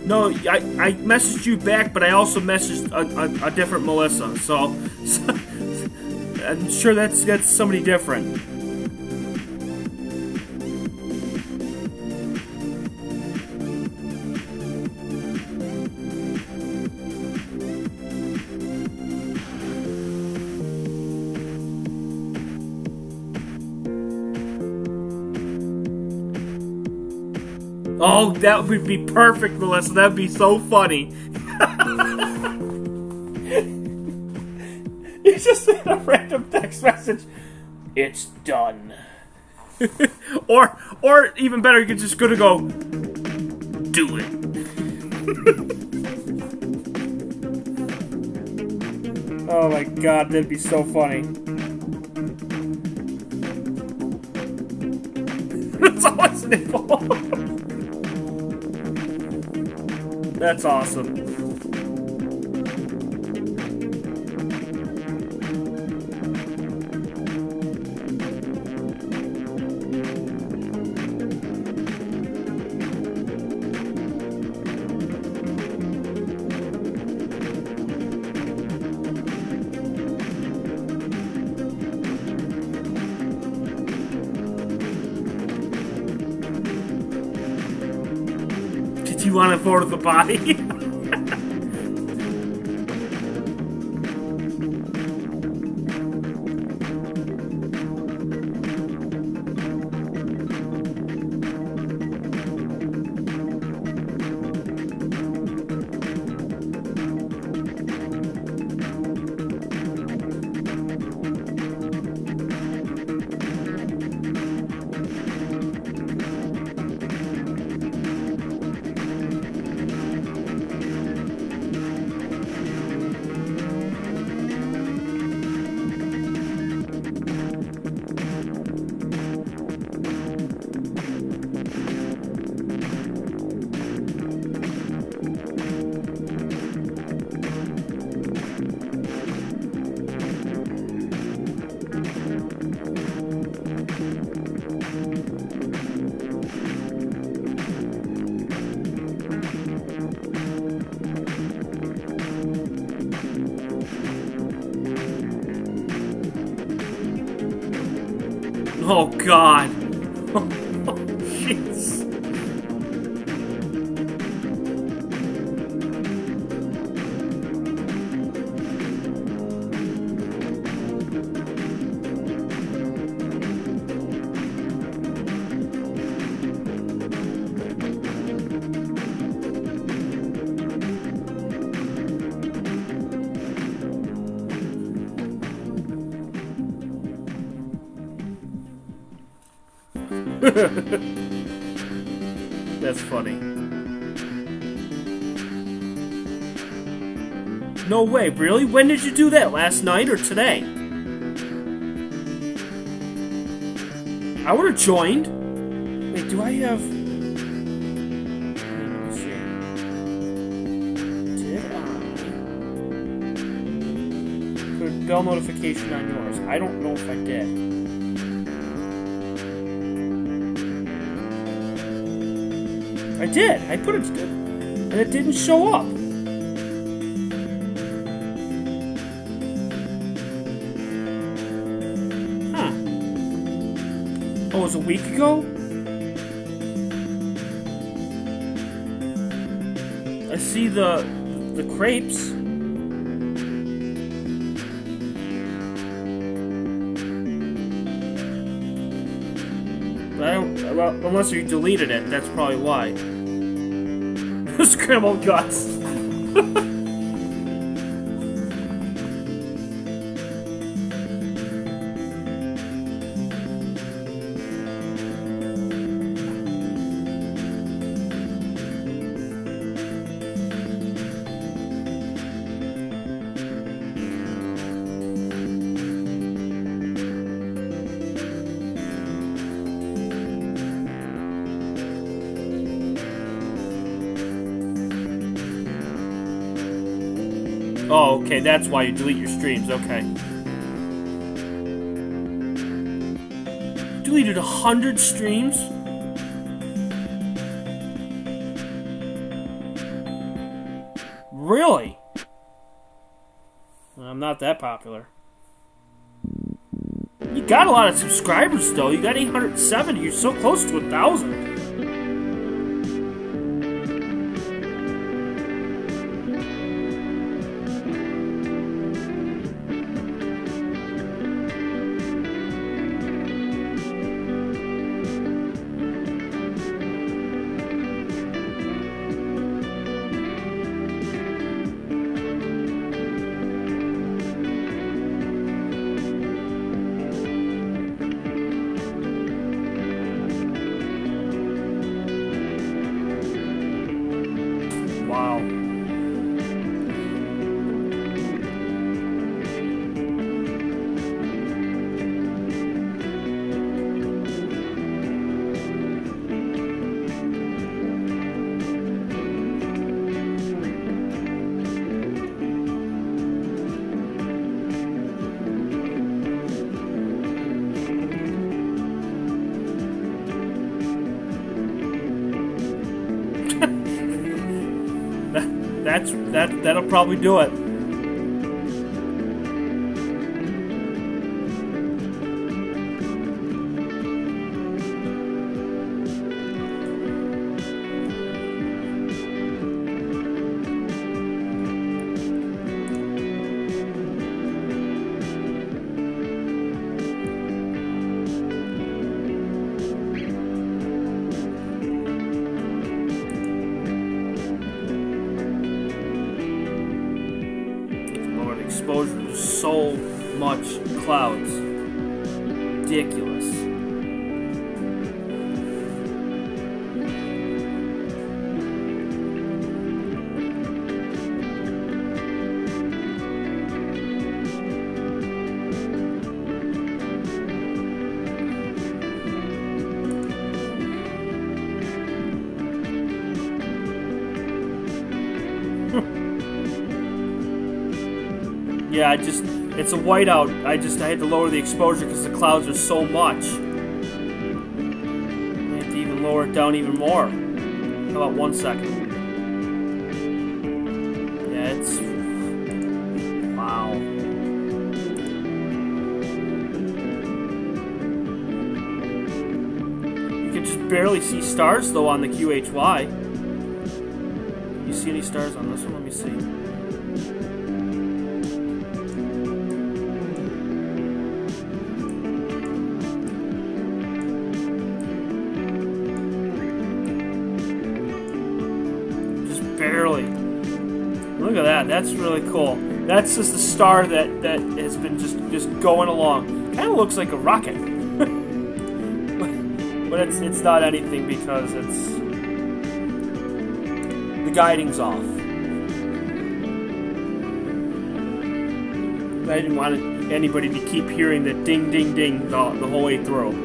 No, I messaged you back, but I also messaged a different Melissa. So I'm sure that's somebody different. Oh, that would be perfect, Melissa. That'd be so funny. You just send a random text message. It's done. or even better, you could just go do it. Oh my god, that'd be so funny. It's always nipple. That's awesome. You want to photo the body? Oh god. Oh, jeez. That's funny. No way, really? When did you do that? Last night or today? I would have joined. Wait, do I have... Let me see. Did I... Put bell notification on yours. I don't know if I did. I did. I put it, and it didn't show up. Huh. Oh, it was a week ago? I see the crepes. But I don't, well, unless you deleted it, that's probably why. Scrambled guts. Oh, okay, that's why you delete your streams, okay. Deleted 100 streams? Really? I'm not that popular. got a lot of subscribers, though. You got 870. You're so close to 1,000. Wow. That'll probably do it. Exposure to so much clouds. Ridiculous. Yeah, it's a whiteout. I had to lower the exposure because the clouds are so much. I have to even lower it down even more. How about 1 second? Yeah, it's... wow. You can just barely see stars, though, on the QHY. You see any stars on this one? Let me see. Barely. Look at that. That's really cool. That's just a star that has been just going along. Kind of looks like a rocket, but it's not anything because the guiding's off. I didn't want anybody to keep hearing the ding, ding, ding the whole way through.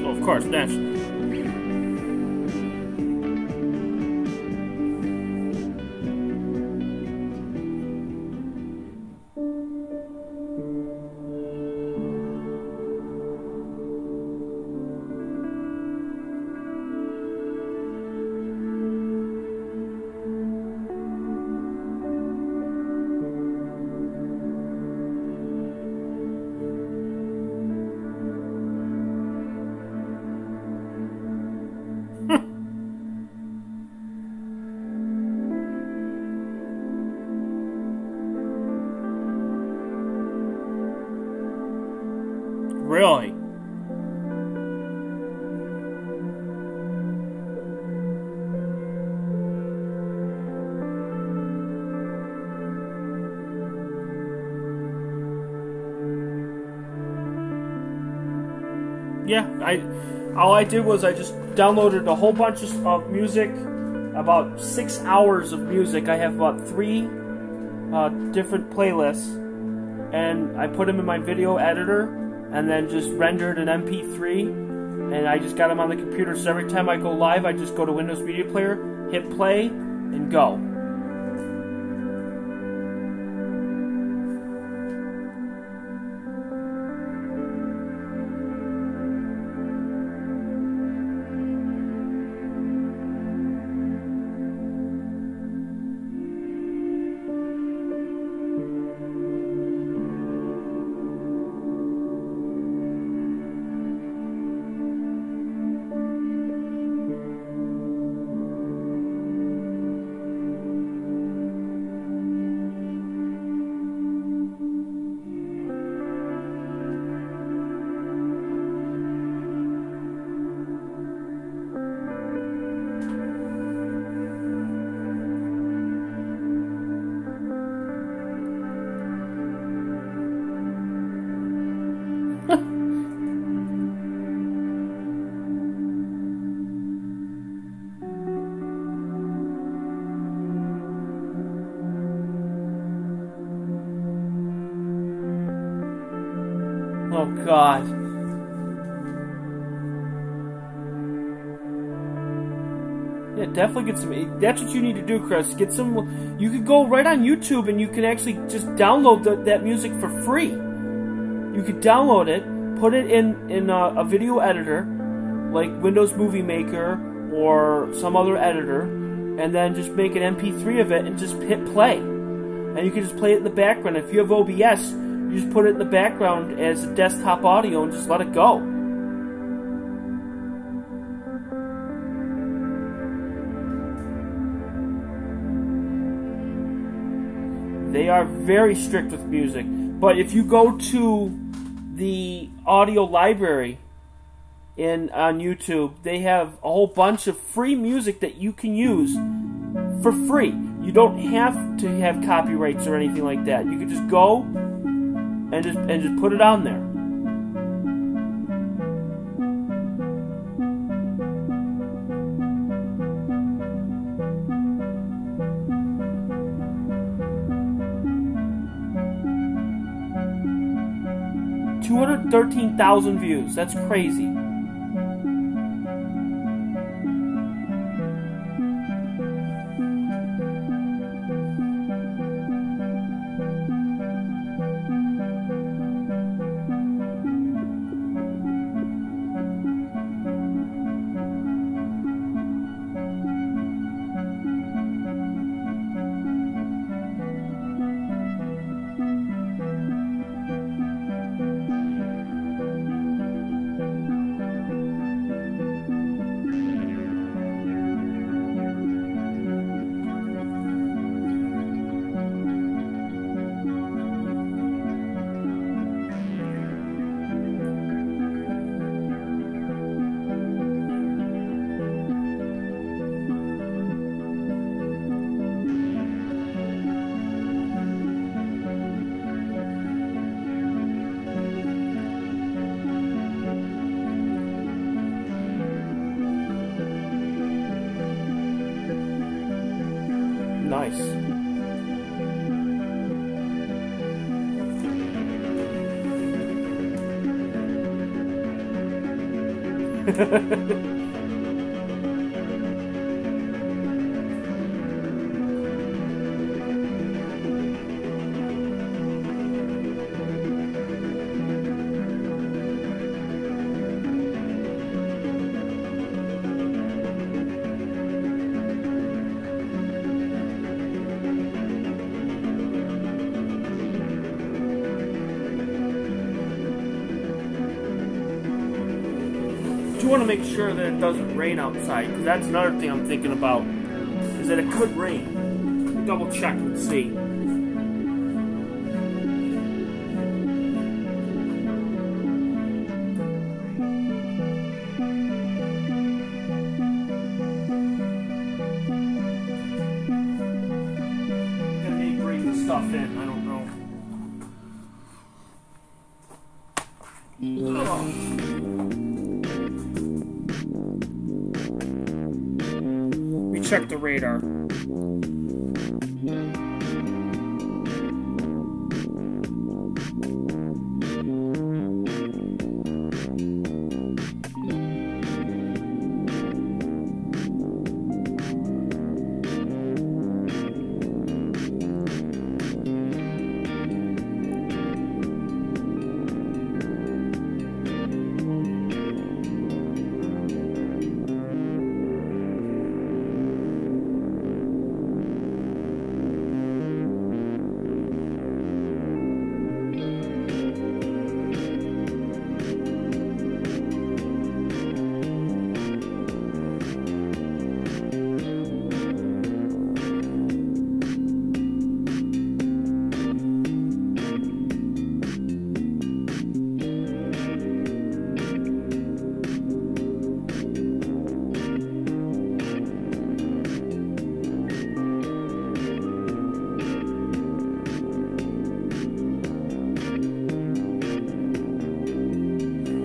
Of course, naturally. Really? Yeah, all I did was I just downloaded a whole bunch of music, about 6 hours of music. I have about 3 different playlists, and I put them in my video editor, and then just rendered an MP3, and I just got them on the computer. So every time I go live, I just go to Windows Media Player, hit play, and go. Oh God. Yeah, definitely get some. That's what you need to do, Chris. Get some. You could go right on YouTube and you can actually just download that music for free. You could download it, put it in a video editor, like Windows Movie Maker or some other editor, and then just make an MP3 of it and just hit play. And you can just play it in the background. If you have OBS, you just put it in the background as a desktop audio and just let it go. They are very strict with music. But if you go to the audio library on YouTube, they have a whole bunch of free music that you can use for free. You don't have to have copyrights or anything like that. You can just go and just put it on there. $213,000 views. That's crazy. Nice. You want to make sure that it doesn't rain outside, because that's another thing I'm thinking about, is that it could rain. Double check and see. I may bring the stuff in, I don't know. Oh. Check the radar.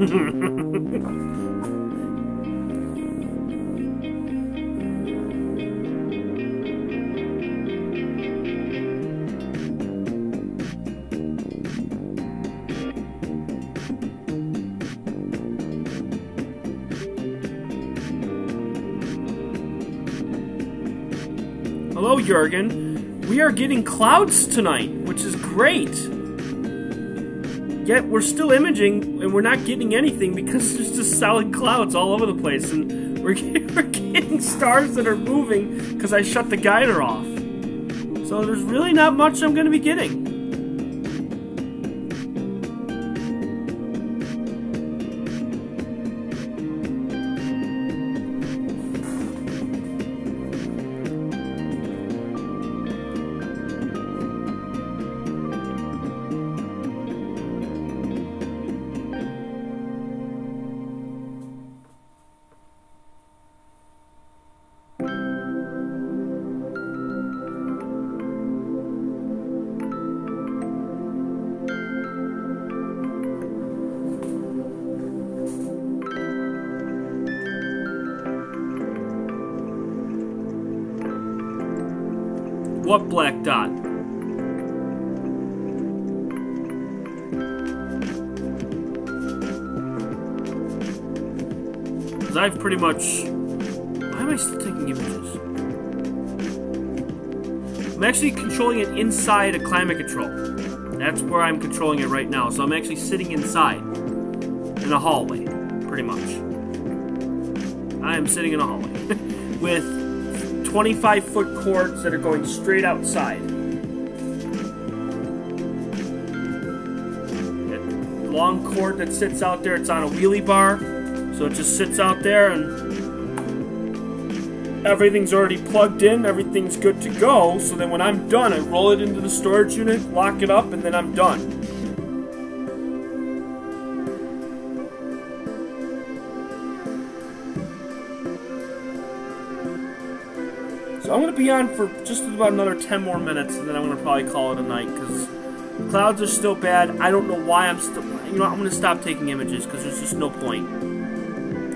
Hello, Jurgen. We are getting clouds tonight, which is great. Yet we're still imaging, and we're not getting anything because there's just solid clouds all over the place, and we're getting stars that are moving because I shut the guider off. So there's really not much I'm going to be getting. What black dot? Because I've pretty much... Why am I still taking images? I'm actually controlling it inside a climate control. That's where I'm controlling it right now. So I'm actually sitting inside in a hallway, pretty much. I am sitting in a hallway with 25-foot cords that are going straight outside. That long cord that sits out there, it's on a wheelie bar, so it just sits out there and everything's already plugged in, everything's good to go, so then when I'm done, I roll it into the storage unit, lock it up, and then I'm done. So I'm going to be on for just about another 10 more minutes, and then I'm going to probably call it a night, because the clouds are still bad. I don't know why I'm still... You know, I'm going to stop taking images, because there's just no point.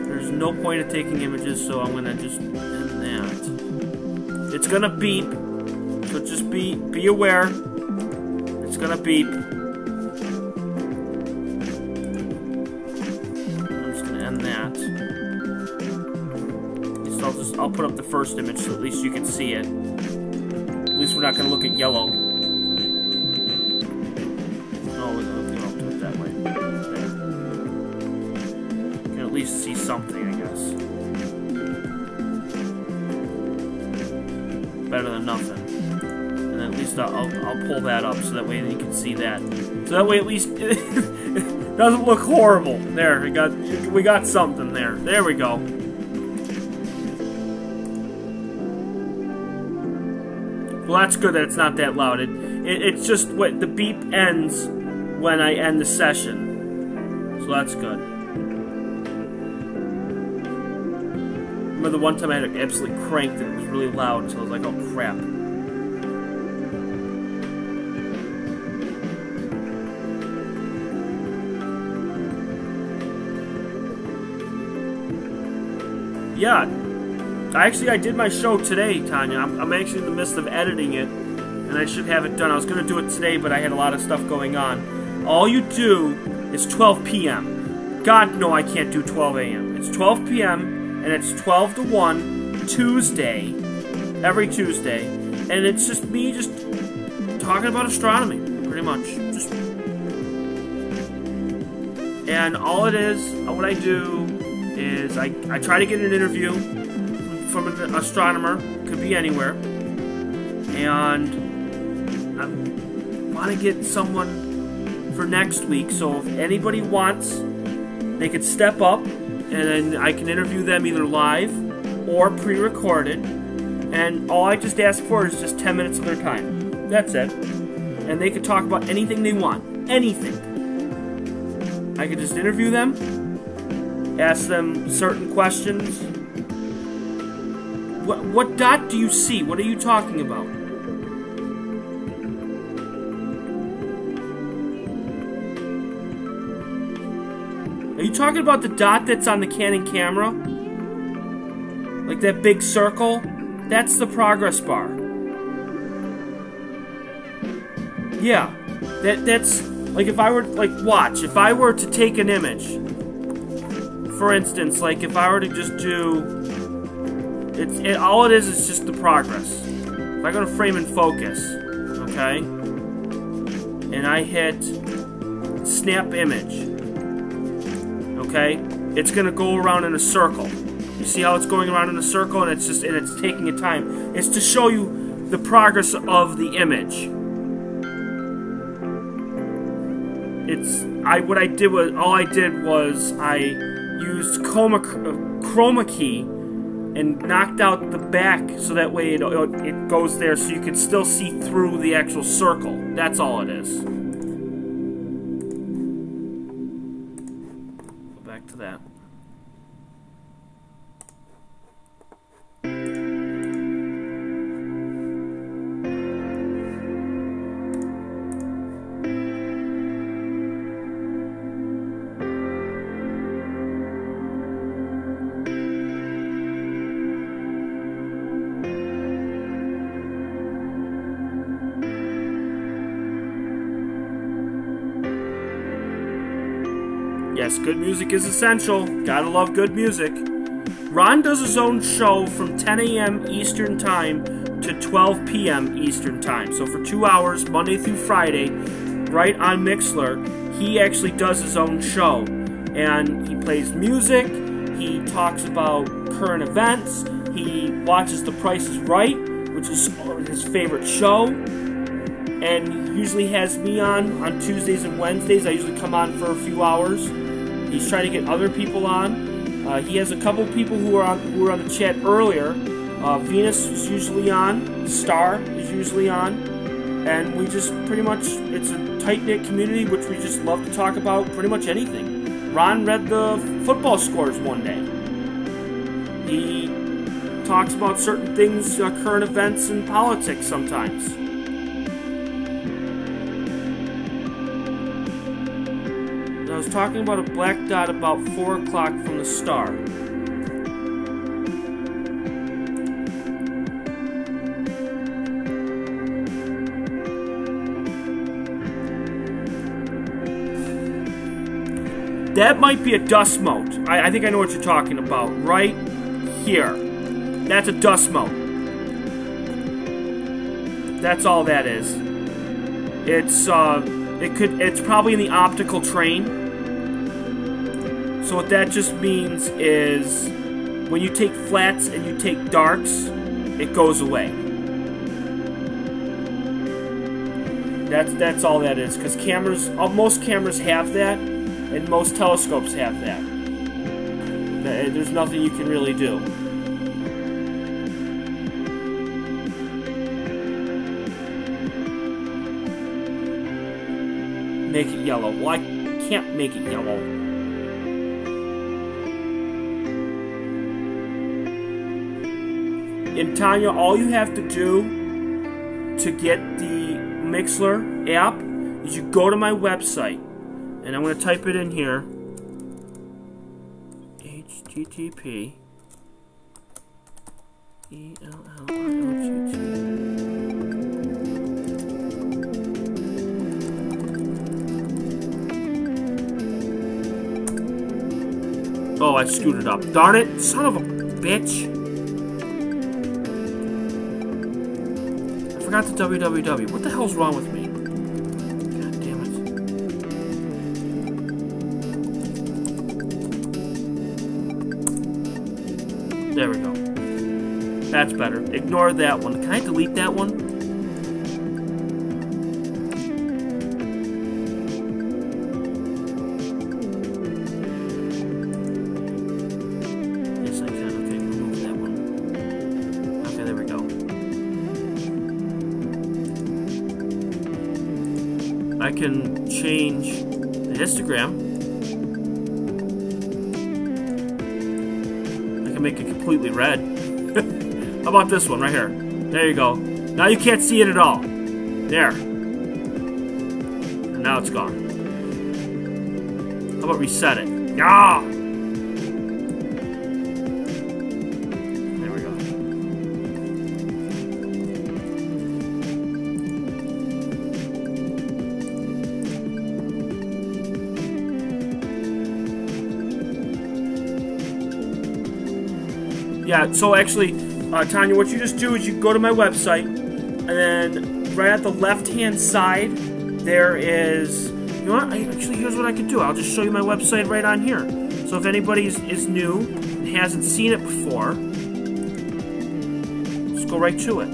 There's no point of taking images, so I'm going to just end that. It's going to beep, so just be aware. It's going to beep. I'm just going to end that. I'll put up the first image so at least you can see it. At least we're not going to look at yellow. Oh, we'll do it that way. There. You can at least see something, I guess. Better than nothing. And at least I'll pull that up so that way you can see that. So that way at least it doesn't look horrible. There, we got something there. There we go. Well, that's good that it's not that loud. It's just what the beep ends when I end the session. So that's good. Remember the one time I had it absolutely cranked and it was really loud, so I was like, oh crap. Yeah. I did my show today, Tanya. I'm actually in the midst of editing it, and I should have it done. I was going to do it today, but I had a lot of stuff going on. All you do is 12 p.m. God, no, I can't do 12 a.m. It's 12 p.m., and it's 12 to 1, Tuesday, every Tuesday, and it's just me just talking about astronomy, pretty much. And all it is, what I do is I try to get an interview from an astronomer, could be anywhere, and I want to get someone for next week, so if anybody wants, they could step up, and then I can interview them either live or pre-recorded, and all I just ask for is just 10 minutes of their time. That's it. And they could talk about anything they want. Anything. I could just interview them, ask them certain questions. What dot do you see? What are you talking about? you talking about the dot that's on the Canon camera? Like that big circle? That's the progress bar. Yeah. That's like if I were watch, if I were to take an image, for instance, like if I were to just do all it is just the progress. If I go to frame and focus, okay? And I hit snap image. Okay? It's gonna go around in a circle. You see how it's going around in a circle, and it's taking a time. It's to show you the progress of the image. What I did was I used chroma key and knocked out the back so that way it goes there so you can still see through the actual circle. That's all it is. Go back to that. Yes, good music is essential. Gotta love good music. Ron does his own show from 10 a.m. Eastern Time to 12 p.m. Eastern Time. So for 2 hours, Monday through Friday, right on Mixlr, he actually does his own show. And he plays music, he talks about current events, he watches The Price is Right, which is his favorite show. And he usually has me on Tuesdays and Wednesdays. I usually come on for a few hours. He's trying to get other people on. He has a couple people who were on the chat earlier. Venus is usually on. Star is usually on. And we just pretty much, it's a tight-knit community which we just love to talk about pretty much anything. Ron read the football scores one day. He talks about certain things, current events and politics sometimes. I was talking about a black dot about 4 o'clock from the star. That might be a dust mote. I think I know what you're talking about. Right here. That's a dust mote. That's all that is. It's probably in the optical train. So what that just means is when you take flats and you take darks, it goes away. That's all that is, because most cameras have that, and most telescopes have that. There's nothing you can really do. Make it yellow. Well, I can't make it yellow. And Tanya, all you have to do to get the Mixlr app is you go to my website, and I'm going to type it in here. HTTP ELLIOTT. Oh, I screwed it up. Darn it, son of a bitch. I forgot the www. What the hell's wrong with me? God damn it. There we go. That's better. Ignore that one. Can I delete that one? Yes, I can. Okay, remove that one. Okay, there we go. I can change the histogram. I can make it completely red. How about this one right here? There you go. Now you can't see it at all. There. And now it's gone. How about reset it? Ah! There we go. Yeah, so actually, Tanya, what you just do is you go to my website, and then right at the left-hand side, there is... You know what? Actually, here's what I could do. I'll just show you my website right on here. So if anybody is new and hasn't seen it before, just go right to it.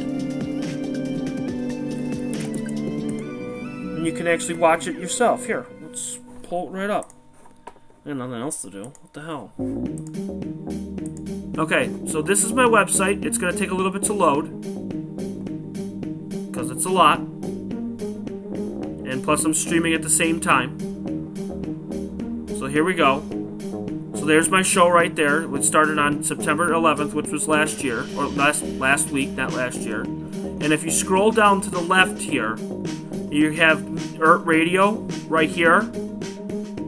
And you can actually watch it yourself. Here, let's pull it right up. I got nothing else to do. What the hell? Okay, so this is my website. It's going to take a little bit to load, because it's a lot. And plus I'm streaming at the same time. So here we go. So there's my show right there. It started on September 11th, which was last year. Or last week, not last year. And if you scroll down to the left here, you have radio right here.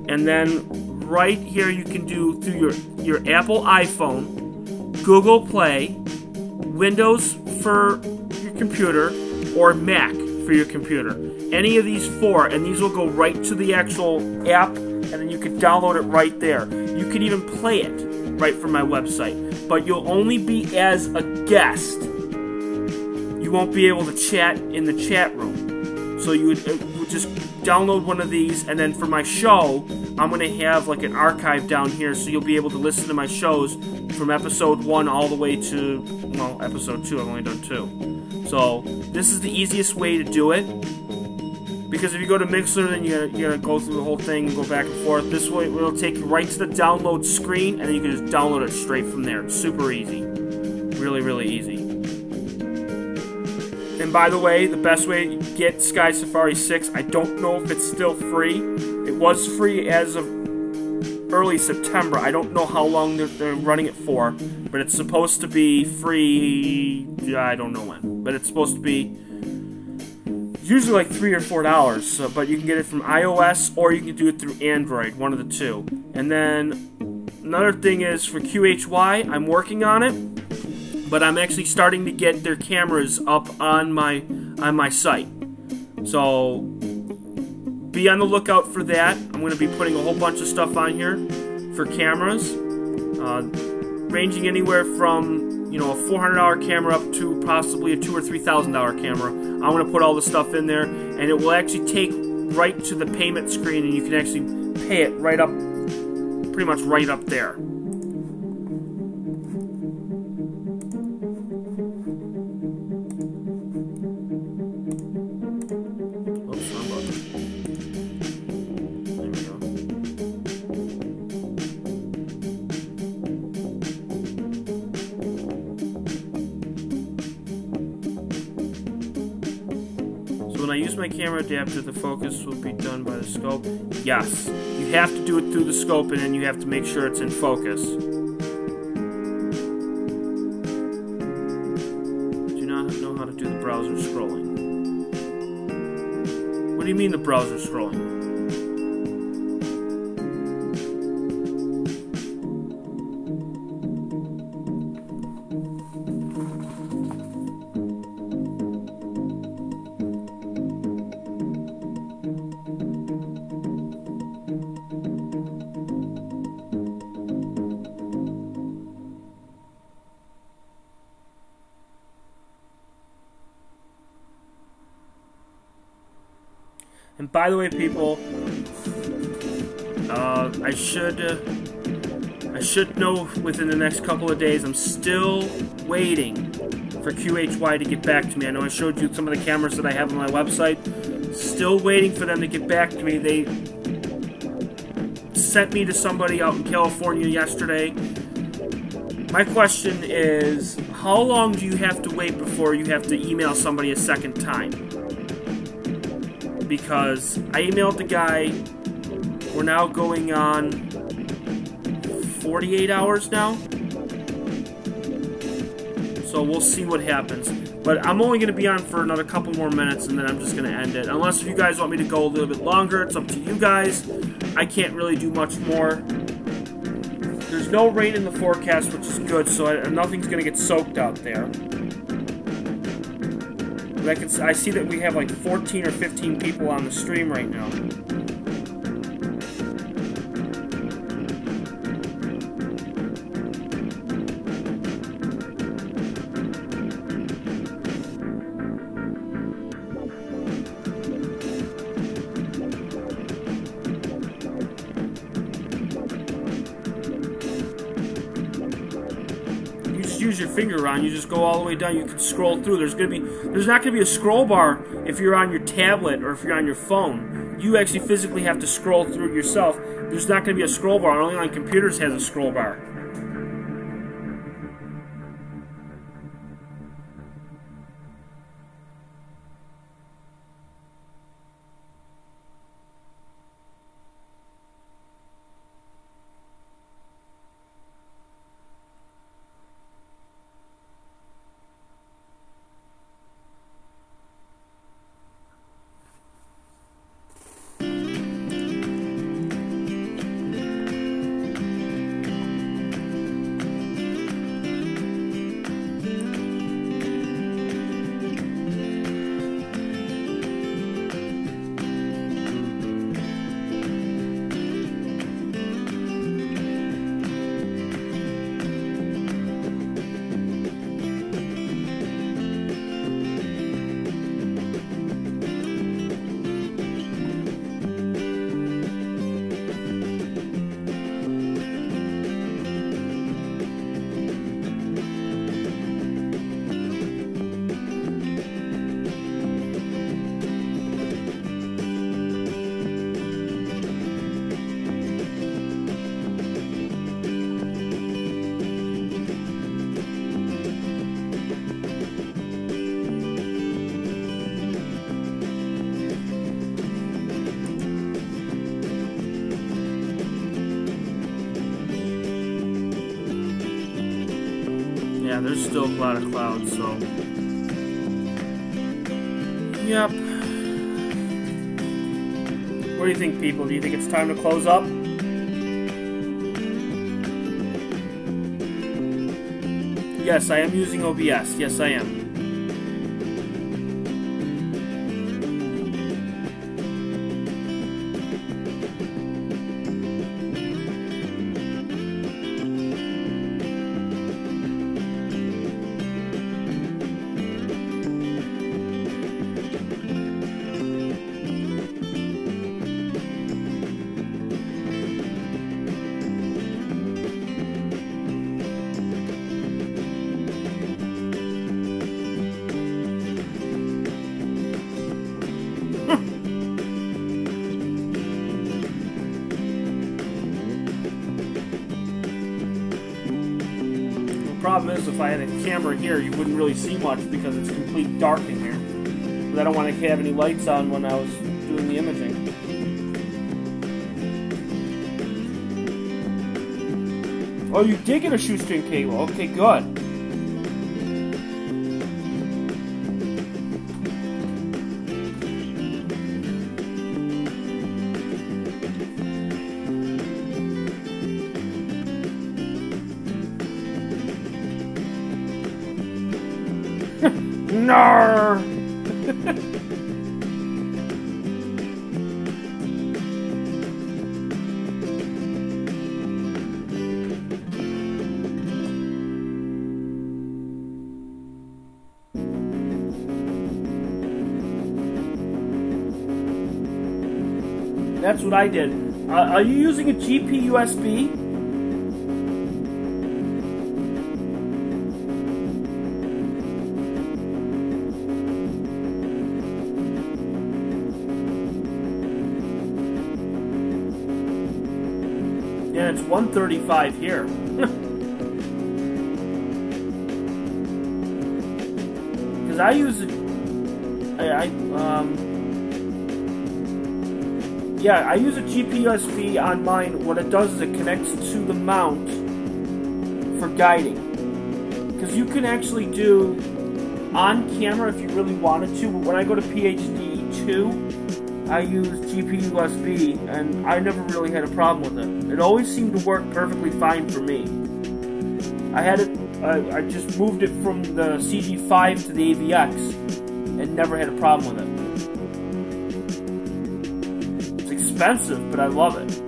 And then right here you can do through your Apple iPhone, Google Play, Windows for your computer, or Mac for your computer. Any of these four, and these will go right to the actual app, and then you can download it right there. You can even play it right from my website, but you'll only be as a guest. You won't be able to chat in the chat room. So you would just download one of these, and then for my show, I'm going to have like an archive down here, so you'll be able to listen to my shows from episode 1 all the way to, well, episode 2. I've only done 2. So this is the easiest way to do it, because if you go to Mixer, then you're gonna go through the whole thing and go back and forth. This way, it'll take you right to the download screen, and then you can just download it straight from there. It's super easy. Really, really easy. And by the way, the best way to get Sky Safari 6, I don't know if it's still free. It was free as of early September. I don't know how long they're running it for, but it's supposed to be free. I don't know when, but it's supposed to be usually like $3 or $4. So, but you can get it from iOS, or you can do it through Android, one of the two. And then another thing is for QHY, I'm working on it, but I'm actually starting to get their cameras up on my site. So be on the lookout for that. I'm going to be putting a whole bunch of stuff on here for cameras, ranging anywhere from, you know, a $400 camera up to possibly a $2,000 or $3,000 camera. I'm going to put all the stuff in there, and it will actually take right to the payment screen, and you can actually pay it right up, pretty much right up there. When I use my camera adapter, the focus will be done by the scope. Yes, you have to do it through the scope, and then you have to make sure it's in focus. Do not know how to do the browser scrolling. What do you mean the browser scrolling? And by the way, people, I should know within the next couple of days. I'm still waiting for QHY to get back to me. I know I showed you some of the cameras that I have on my website. Still waiting for them to get back to me. They sent me to somebody out in California yesterday. My question is, how long do you have to wait before you have to email somebody a second time? Because I emailed the guy, we're now going on 48 hours now. So we'll see what happens. But I'm only going to be on for another couple more minutes, and then I'm just going to end it. Unless if you guys want me to go a little bit longer, it's up to you guys. I can't really do much more. there's no rain in the forecast, which is good, so nothing's going to get soaked out there. But I see that we have like 14 or 15 people on the stream right now. Use your finger around, you just go all the way down, you can scroll through. There's not gonna be a scroll bar if you're on your tablet or if you're on your phone. You actually physically have to scroll through it yourself. There's not gonna be a scroll bar. Only on computers has a scroll bar. Yeah, there's still a lot of clouds, so... Yep. What do you think, people? Do you think it's time to close up? Yes, I am using OBS. Yes, I am. Problem is, if I had a camera here, you wouldn't really see much because it's complete dark in here. But I don't want to have any lights on when I was doing the imaging. Oh, you did get a shoestring cable. Okay, good. No. That's what I did. Are you using a GP USB? Yeah, it's 135 here. Because I use it. Yeah, I use a GP-USB on mine. What it does is it connects to the mount for guiding. Because you can actually do on camera if you really wanted to, but when I go to PhD 2, I used GPU-USB, and I never really had a problem with it. It always seemed to work perfectly fine for me. I had it. I just moved it from the CG5 to the AVX, and never had a problem with it. It's expensive, but I love it.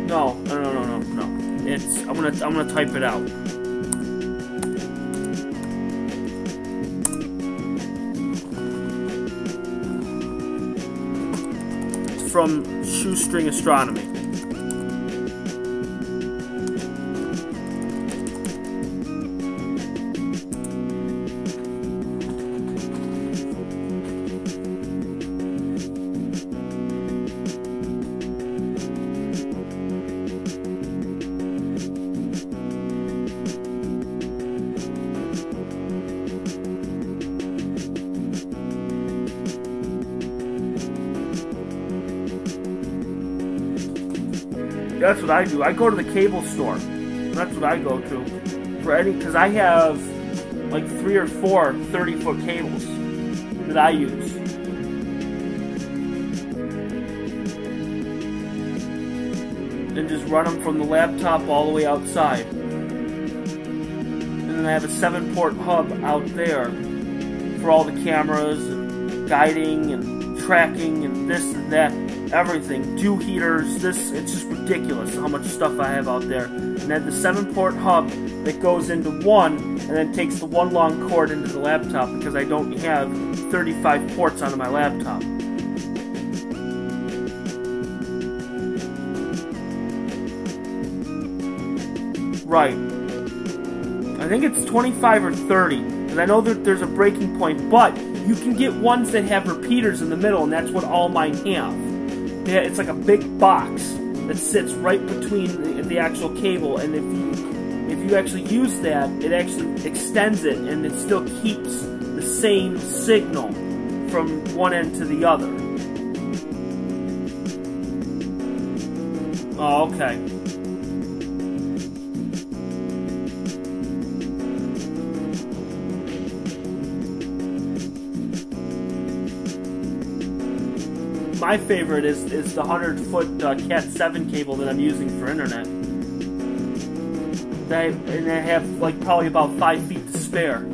No. It's I'm gonna type it out. It's from Shoestring Astronomy. That's what I do. I go to the cable store. That's what I go to. Because I have like 3 or 4 30-foot cables that I use. And just run them from the laptop all the way outside. And then I have a 7-port hub out there for all the cameras and guiding and tracking and this and that. Everything, 2 heaters, it's just ridiculous how much stuff I have out there. And then the 7-port hub that goes into one, and then takes the one long cord into the laptop because I don't have 35 ports onto my laptop. Right. I think it's 25 or 30, and I know that there's a breaking point, but you can get ones that have repeaters in the middle, and that's what all mine have. Yeah, it's like a big box that sits right between the actual cable, and if you actually use that, it actually extends it, and it still keeps the same signal from one end to the other. Oh, okay. My favorite is the 100-foot Cat 7 cable that I'm using for internet. And I have like probably about 5 feet to spare.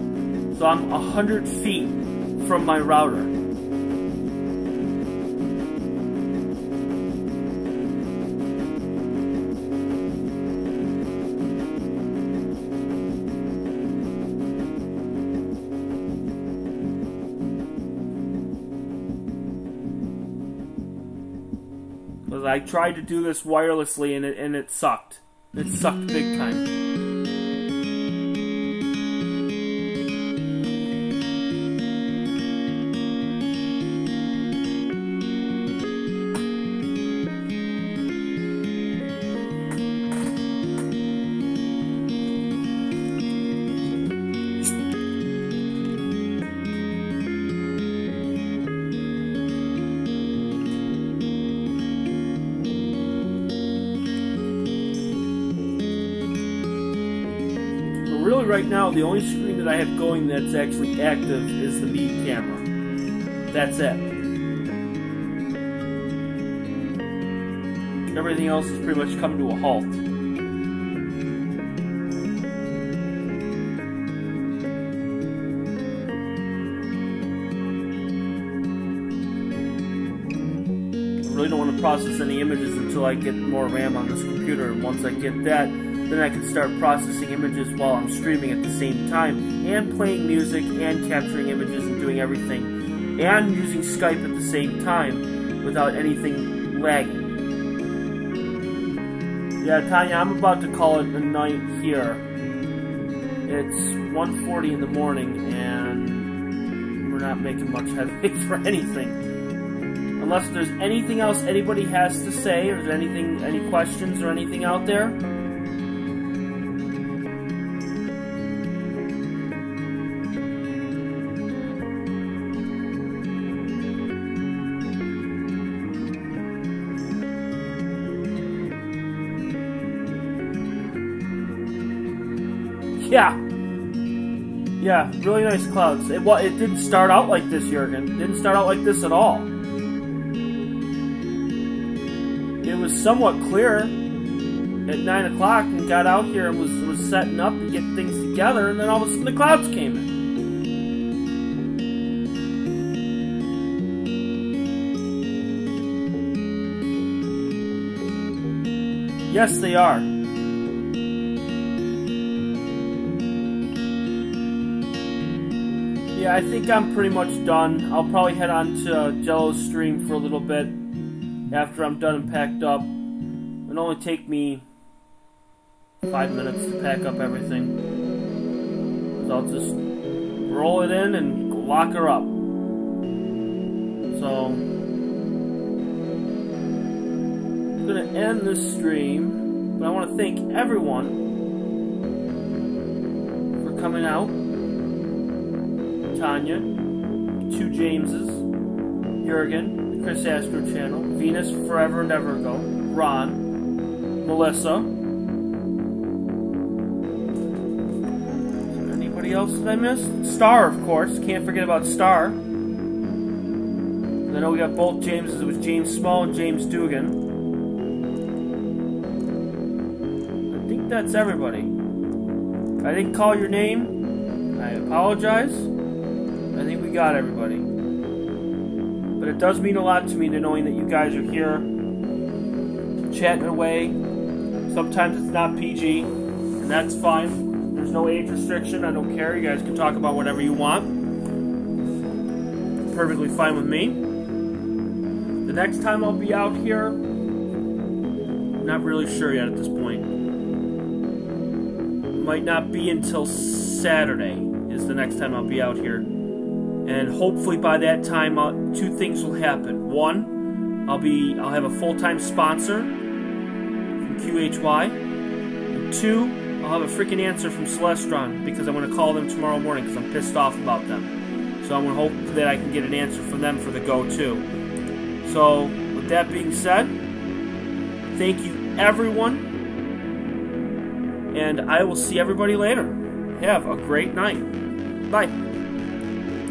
So I'm 100 feet from my router. I tried to do this wirelessly and it sucked. It sucked big time. Really, right now, the only screen that I have going that's actually active is the main camera. That's it. Everything else has pretty much come to a halt. I really don't want to process any images until I get more RAM on this computer, and once I get that, then I can start processing images while I'm streaming at the same time, and playing music, and capturing images, and doing everything, and using Skype at the same time, without anything lagging. Yeah, Tanya, I'm about to call it a night here. It's 1:40 in the morning, and we're not making much headway for anything. Unless there's anything else anybody has to say, or any questions or anything out there. Yeah. Yeah, really nice clouds. It didn't start out like this, Jurgen. It didn't start out like this at all. It was somewhat clear at 9 o'clock and got out here and was setting up and getting things together, and then all of a sudden the clouds came in. Yes, they are. Yeah, I think I'm pretty much done. I'll probably head on to Jello's stream for a little bit after I'm done and packed up. It'll only take me 5 minutes to pack up everything. So I'll just roll it in and lock her up. So I'm going to end this stream, but I want to thank everyone for coming out. Tanya, 2 Jameses, Jurgen, the Chris Astro channel, Venus Forever and Ever Ago, Ron, Melissa. Is there anybody else that I missed? Star, of course. Can't forget about Star. I know we got both Jameses. It was James Small and James Dugan. I think that's everybody. If I didn't call your name, I apologize. I think we got everybody. But it does mean a lot to me to knowing that you guys are here, chatting away. Sometimes it's not PG, and that's fine. There's no age restriction. I don't care. You guys can talk about whatever you want. Perfectly fine with me. The next time I'll be out here, I'm not really sure yet at this point. Might not be until Saturday is the next time I'll be out here. And hopefully by that time, 2 things will happen. One, I'll have a full-time sponsor from QHY. And 2, I'll have a freaking answer from Celestron because I'm going to call them tomorrow morning because I'm pissed off about them. So I'm going to hope that I can get an answer from them for the Go 2. So with that being said, thank you everyone, and I will see everybody later. Have a great night. Bye.